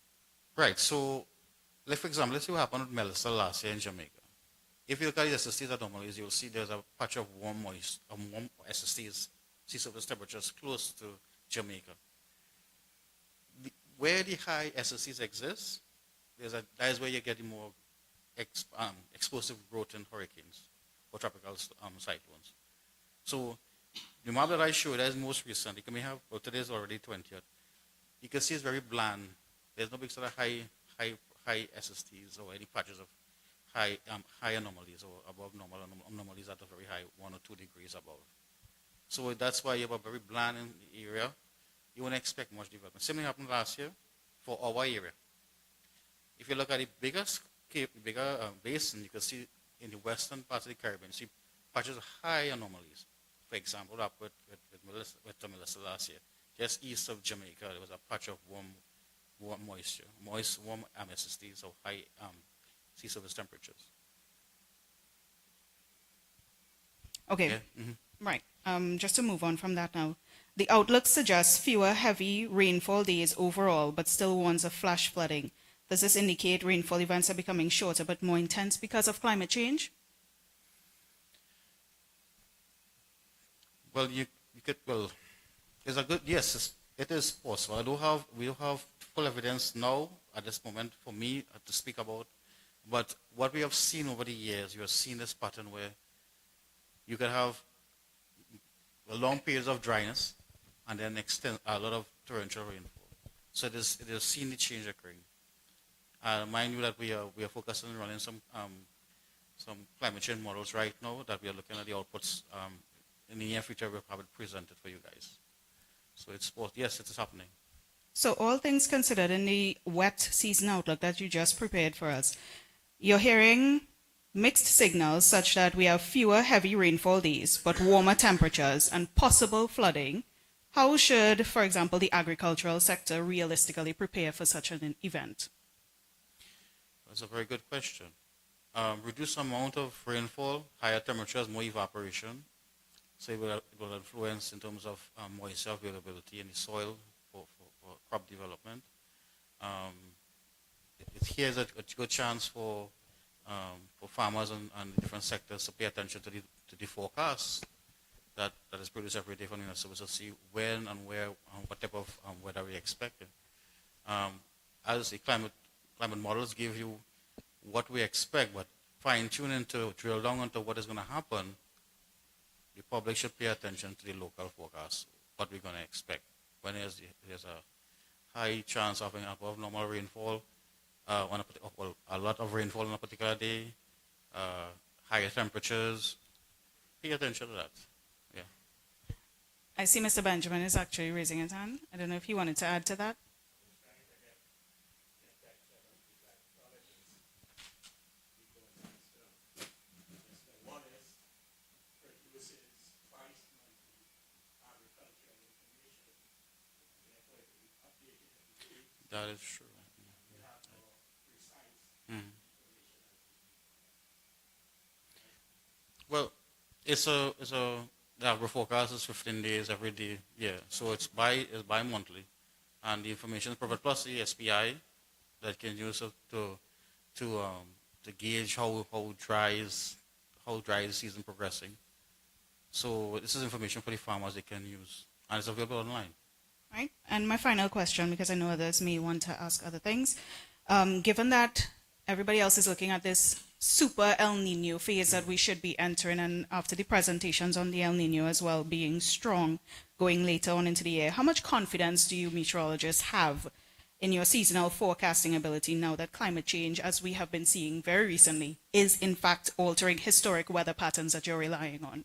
Right. So, like for example, let's see what happened with Melissa last year in Jamaica. If you look at the SSTs anomalies, you'll see there's a patch of warm SSTs, sea surface temperatures close to Jamaica. Where the high SSTs exist, that is where you're getting more explosive growth in hurricanes or tropical cyclones. So the map that I showed that is most recent, you can have, well, today is already 20th. You can see it's very bland. There's no big sort of high SSTs or any patches of high anomalies or above normal anomalies at a very high 1 or 2 degrees above. So that's why you have a very bland in the area. You won't expect much development. Same thing happened last year for our area. If you look at the bigger basin, you can see in the western parts of the Caribbean, you see patches of high anomalies. For example, up with Melissa last year, just east of Jamaica, there was a patch of warm moisture, warm SSTs, so high sea surface temperatures. Okay, Yeah? Mm-hmm. right. Just to move on from that now. The outlook suggests fewer heavy rainfall days overall, but still warns of flash flooding. Does this indicate rainfall events are becoming shorter but more intense because of climate change? Well, there's a good, yes, it is possible. We don't have full evidence now at this moment for me to speak about, but what we have seen over the years, you have seen this pattern where you can have long periods of dryness and then extend a lot of torrential rainfall. So it is seen the change occurring. Mind you that we are focusing on running some climate change models right now that we are looking at the outputs. In the near future, we'll have it presented for you guys. So yes, it is happening. So all things considered in the wet season outlook that you just prepared for us, you're hearing mixed signals such that we have fewer heavy rainfall days, but warmer temperatures and possible flooding. How should, for example, the agricultural sector realistically prepare for such an event? That's a very good question. Reduced amount of rainfall, higher temperatures, more evaporation. So it will influence in terms of moisture availability in the soil for crop development. Here's a good chance for farmers and different sectors to pay attention to the forecasts that is produced every day from the service to see when and where what type of weather we expect. As the climate models give you what we expect, but fine-tuning to drill down into what is going to happen, the public should pay attention to the local forecast, what we're going to expect. When there's a high chance of having above normal rainfall, a lot of rainfall on a particular day, higher temperatures, pay attention to that. Yeah. I see Mr. Benjamin is actually raising his hand. I don't know if he wanted to add to that. That is true. Mm. Well, the agro forecast is 15 days every day. Yeah, so it's bi-monthly, and the information is provided plus the SPI that can use to gauge how dry is the season progressing. So this is information for the farmers they can use, and it's available online. Right. And my final question, because I know others may want to ask other things, given that everybody else is looking at this super El Nino phase that we should be entering, and after the presentations on the El Nino as well being strong going later on into the year, how much confidence do you meteorologists have in your seasonal forecasting ability now that climate change, as we have been seeing very recently, is in fact altering historic weather patterns that you're relying on?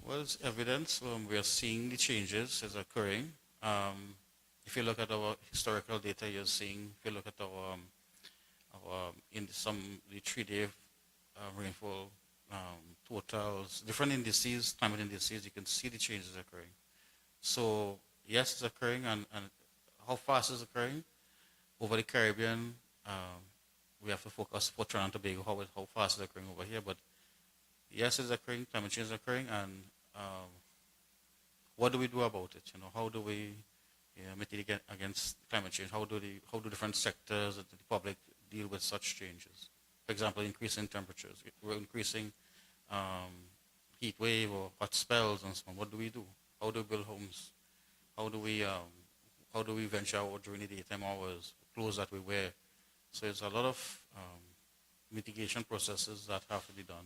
Well, it's evidence. We are seeing the changes as occurring. If you look at our historical data, you're seeing. If you look at our in the 3-day rainfall totals, different indices, climate indices, you can see the changes occurring. So yes, it's occurring, and how fast is it occurring over the Caribbean? We have to focus for Trinidad and Tobago how fast it's occurring over here, but yes, it's occurring. Climate change is occurring, and what do we do about it? How do we mitigate against climate change? How do different sectors of the public deal with such changes? For example, increasing temperatures, we're increasing heat wave or hot spells and so on. What do we do? How do we build homes? How do we venture out during the daytime hours? close that we wear. So it's a lot of mitigation processes that have to be done.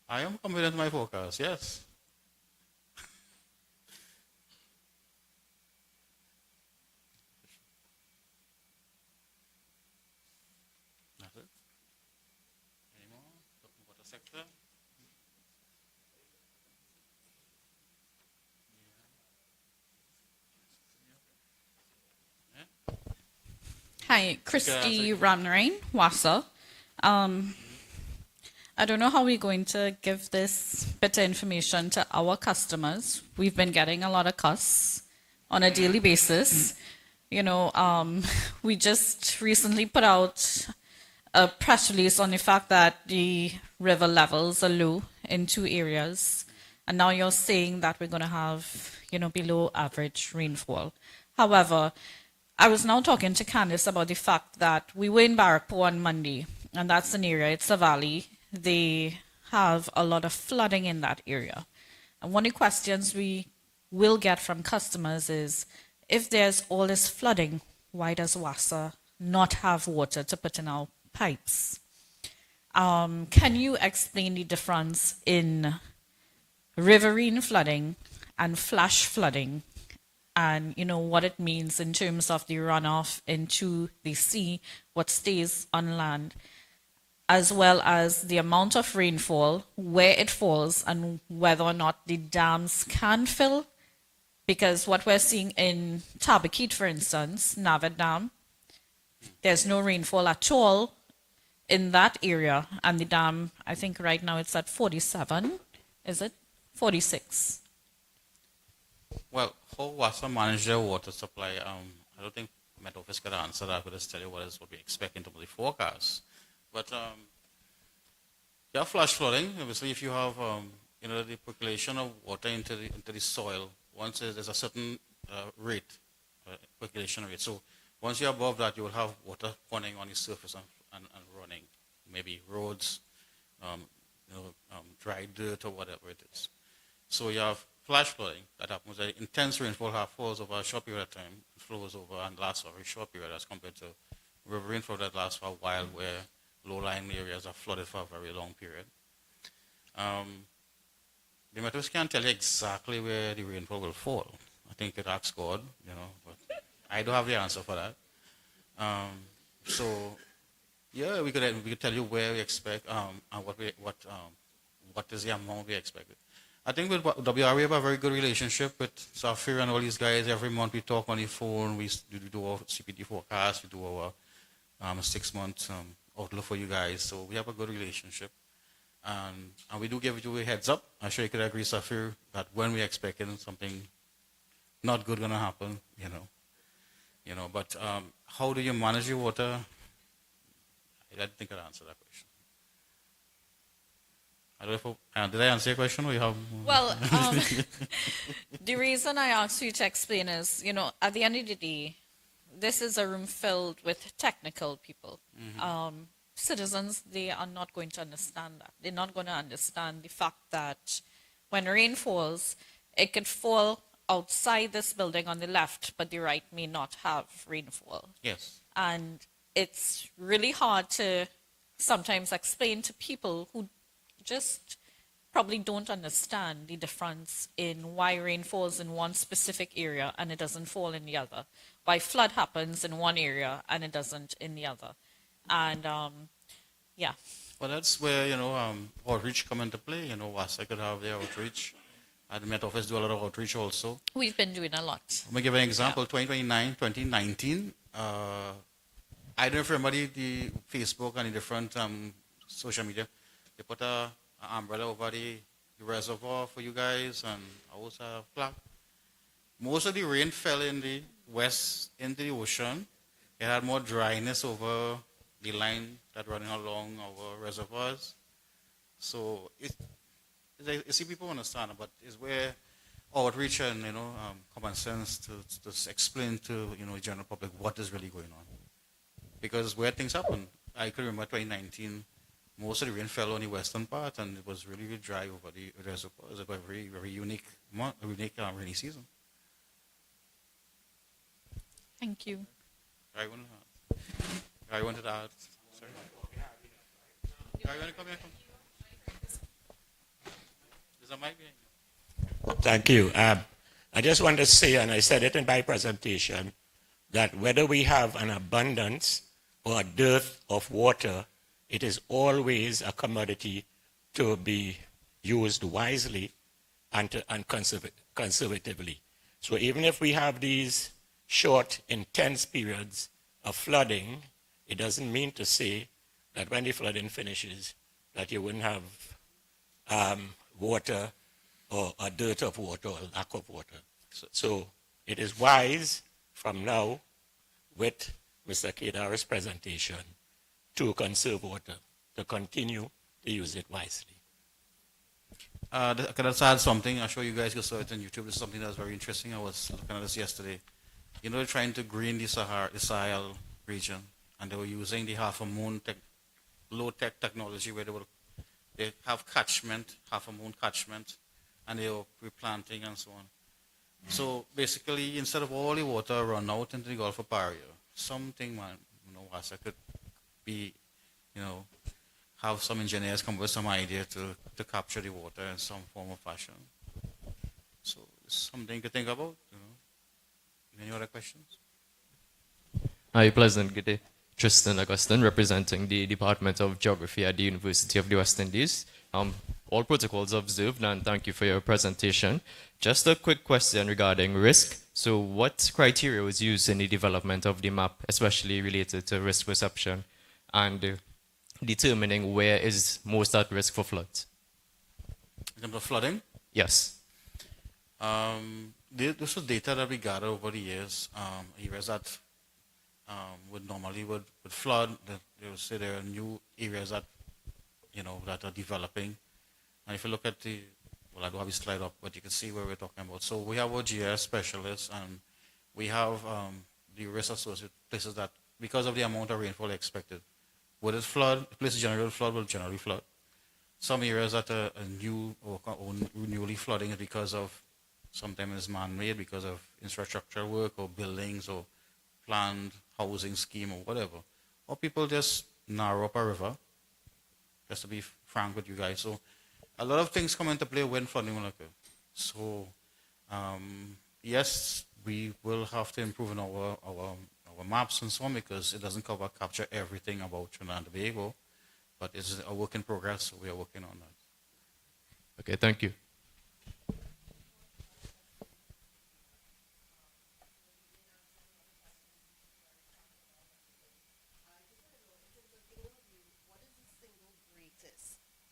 I am confident in my forecast, yes. That's it. Any more? Talking about the sector? Hi, Christy Ramnarain, WASA. I don't know how we're going to give this bit of information to our customers. We've been getting a lot of cuss on a daily basis. You know, we just recently put out a press release on the fact that the river levels are low in 2 areas. And now you're saying that we're going to have, you know, below average rainfall. However, I was now talking to Candice about the fact that we were in Barrackpore on Monday, and that's an area, it's a valley. They have a lot of flooding in that area. And one of the questions we will get from customers is, if there's all this flooding, why does WASA not have water to put in our pipes? Can you explain the difference in riverine flooding and flash flooding, and you know what it means in terms of the runoff into the sea, what stays on land, as well as the amount of rainfall, where it falls, and whether or not the dams can fill? Because what we're seeing in Tabaquite, for instance, Navid Dam, there's no rainfall at all in that area, and the dam, I think right now it's at 47, is it? 46. Well, how WASA manage their water supply, I don't think Met Office could answer that. We'll just tell you what we expect in terms of the forecast. But you have flash flooding. Obviously, if you have you know, the percolation of water into the soil, once there's a certain rate, percolation rate. So once you're above that, you will have water running on the surface and running, maybe roads, you know, dry dirt or whatever it is. So you have flash flooding that happens. Intense rainfall falls over a short period of time, flows over and lasts for a very short period as compared to river rainfall that lasts for a while, where low-lying areas are flooded for a very long period. The Met Office can't tell you exactly where the rainfall will fall. I think it asks God, you know, but I don't have the answer for that. So, yeah, we could tell you where we expect and what is the amount we expect. I think with WRA we have a very good relationship with Safir and all these guys. Every month we talk on the phone. We do our CPT forecast. We do our 6 month outlook for you guys. So we have a good relationship. And we do give you a heads up. I'm sure you could agree, Safir, that when we're expecting something not good going to happen, you know. But how do you manage your water? I don't think I'll answer that question. I don't know if, did I answer your question, or you have? Well, the reason I asked you to explain is, you know, at the end of the day, this is a room filled with technical people. Citizens, they are not going to understand that. They're not going to understand the fact that when rain falls, it could fall outside this building on the left, but the right may not have rainfall. Yes. And it's really hard to sometimes explain to people who just probably don't understand the difference in why rain falls in one specific area and it doesn't fall in the other. Why flood happens in one area and it doesn't in the other. And yeah. Well, that's where, you know, outreach come into play. You know, WASA could have their outreach. The Met Office do a lot of outreach also. We've been doing a lot. Let me give an example. 2019, I don't know if everybody, the Facebook and the different social media, they put an umbrella over the reservoir for you guys, and also a flag. Most of the rain fell in the west into the ocean. It had more dryness over the line that running along our reservoirs. So you see, people understand, but it's where outreach and, you know, common sense to explain to, you know, the general public what is really going on. Because where things happen, I can remember 2019, most of the rain fell on the western part, and it was really, really dry over the reservoir. It was a very, very unique rainy season. Thank you. I wanted to add. Sorry. I want to come here. There's a mic behind you. Thank you. I just want to say, and I said it in my presentation, that whether we have an abundance or a dearth of water, it is always a commodity to be used wisely and conservatively. So even if we have these short, intense periods of flooding, it doesn't mean to say that when the flooding finishes, that you wouldn't have water or a dearth of water or lack of water. So it is wise from now, with Mr. Kedar's presentation, to conserve water, to continue to use it wisely. Can I just add something? I'm sure you guys can saw it on YouTube. This is something that's very interesting. I was looking at this yesterday. You know, they're trying to green the Sahel region, and they were using the half a moon low-tech technology where they have catchment, half a moon catchment, and they were replanting and so on. So basically, instead of all the water run out into the Gulf of Paria, something, man, as I could be, have some engineers come with some idea to capture the water in some form or fashion. So it's something to think about. Any other questions? Hi, pleasant good day. Tristan Augustin, representing the Department of Geography at the University of the West Indies. All protocols observed, and thank you for your presentation. Just a quick question regarding risk. So what criteria was used in the development of the map, especially related to risk perception and determining where is most at risk for floods? In terms of flooding? Yes. This was data that we gathered over the years. Areas that would flood. They would say there are new areas that that are developing. And if you look at I don't have a slide up, but you can see where we're talking about. So we have our GIS specialists, and we have the risk associated with places that, because of the amount of rainfall expected, would it flood? Places generally will generally flood. Some areas that are new or newly flooding is because of, sometimes it's man-made because of infrastructure work or buildings or planned housing scheme or whatever. Or people just narrow up a river, just to be frank with you guys. So a lot of things come into play when flooding will occur. So yes, we will have to improve on our maps and so on, because it doesn't capture everything about Trinidad and Tobago, but it's a work in progress, so we are working on that. Okay, thank you.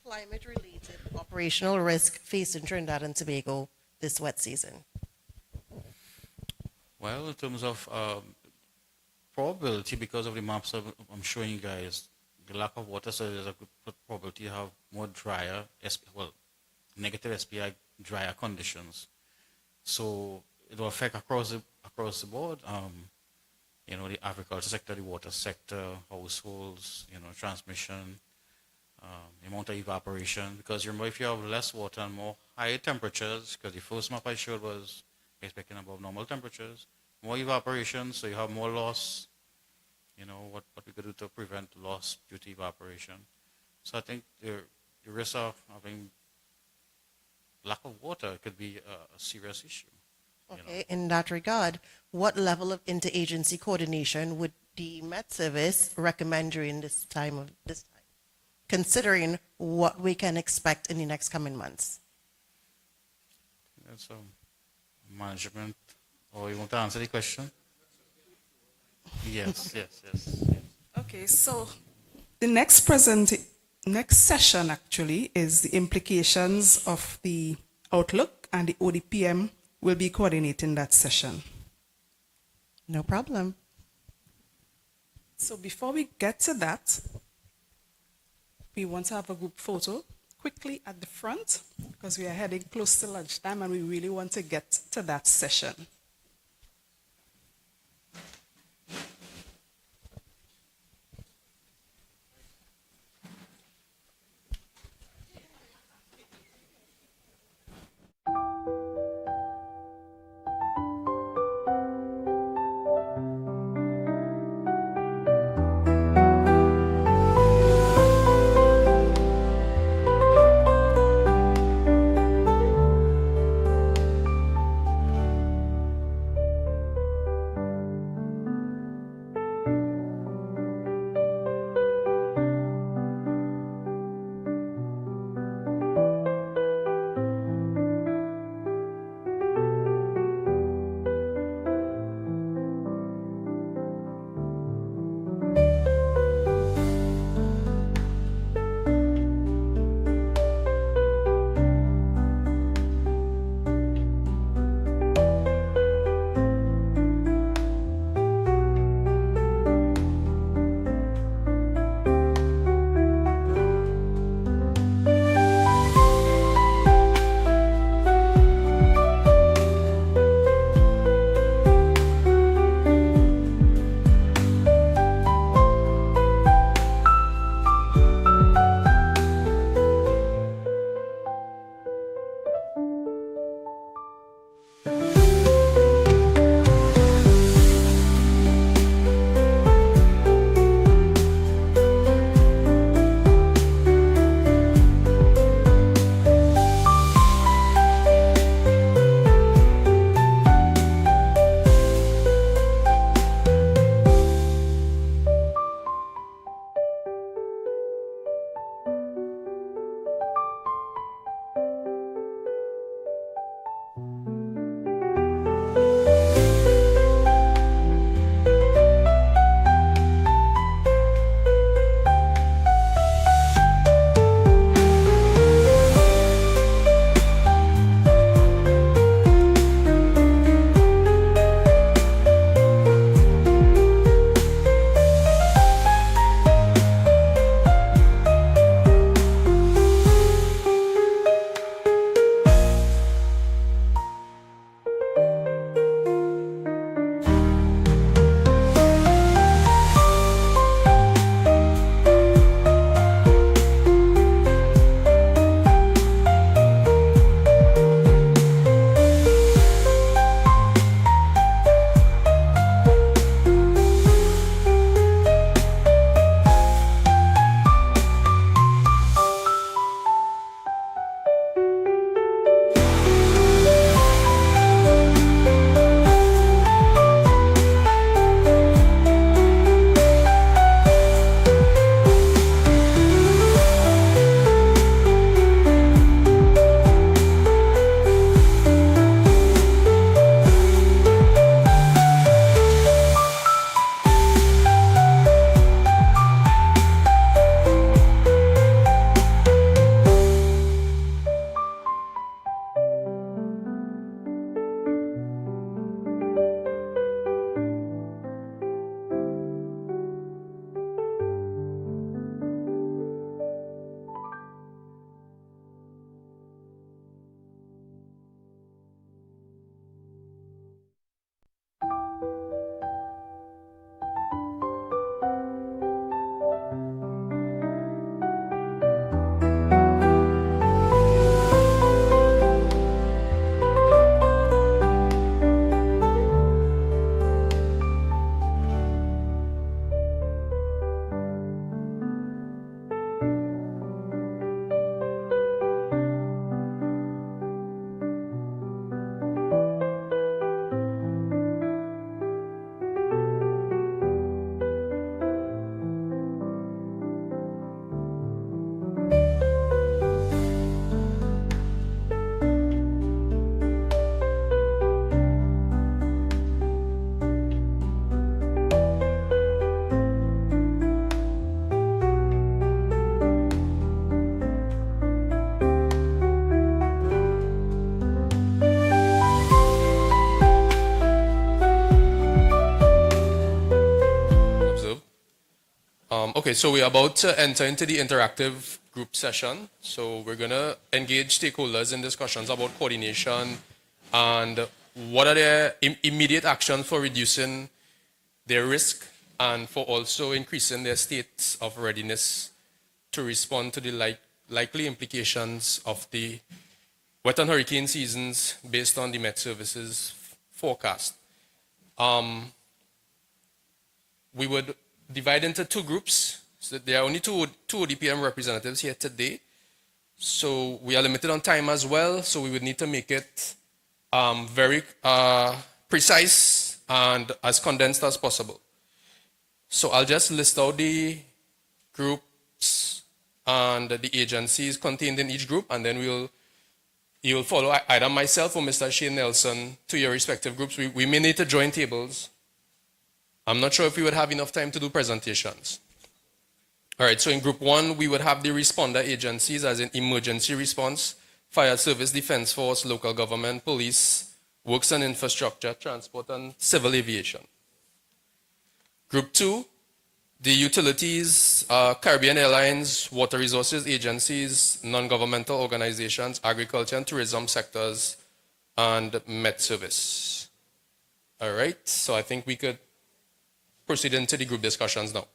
Climate-related operational risk facing Trinidad and Tobago this wet season? Well, in terms of probability, because of the maps I'm showing you guys, the lack of water, so there's a good probability to have more drier, negative SPI drier conditions. So it will affect across the board. The agriculture sector, the water sector, households, transmission, the amount of evaporation. Because remember, if you have less water and more higher temperatures, because the first map I showed was expecting above normal temperatures, more evaporation, so you have more loss. What we could do to prevent loss due to evaporation. So I think the risk of having lack of water could be a serious issue. Okay, in that regard, what level of interagency coordination would the Met Service recommend during this time, considering what we can expect in the next coming months? That's management. Or you want to answer the question? Yes. Okay, so the next session actually is the implications of the outlook, and the ODPM will be coordinating that session. No problem. So before we get to that, we want to have a group photo quickly at the front, because we are heading close to lunchtime and we really want to get to that session. Okay, so we're about to enter into the interactive group session. So we're going to engage stakeholders in discussions about coordination and what are their immediate actions for reducing their risk and for also increasing their states of readiness to respond to the likely implications of the wet and hurricane seasons based on the Met Services forecast. We would divide into two groups. So there are only two ODPM representatives here today. So we are limited on time as well, so we would need to make it very precise and as condensed as possible. So I'll just list out the groups and the agencies contained in each group, and then you'll follow either myself or Mr. Shane Nelson to your respective groups. We may need to join tables. I'm not sure if we would have enough time to do presentations. All right, so in group one, we would have the responder agencies as in emergency response, fire service, defense force, local government, police, works and infrastructure, transport, and civil aviation. Group two, the utilities, Caribbean Airlines, water resources agencies, non-governmental organizations, agriculture and tourism sectors, and Met Service. All right, so I think we could proceed into the group discussions now.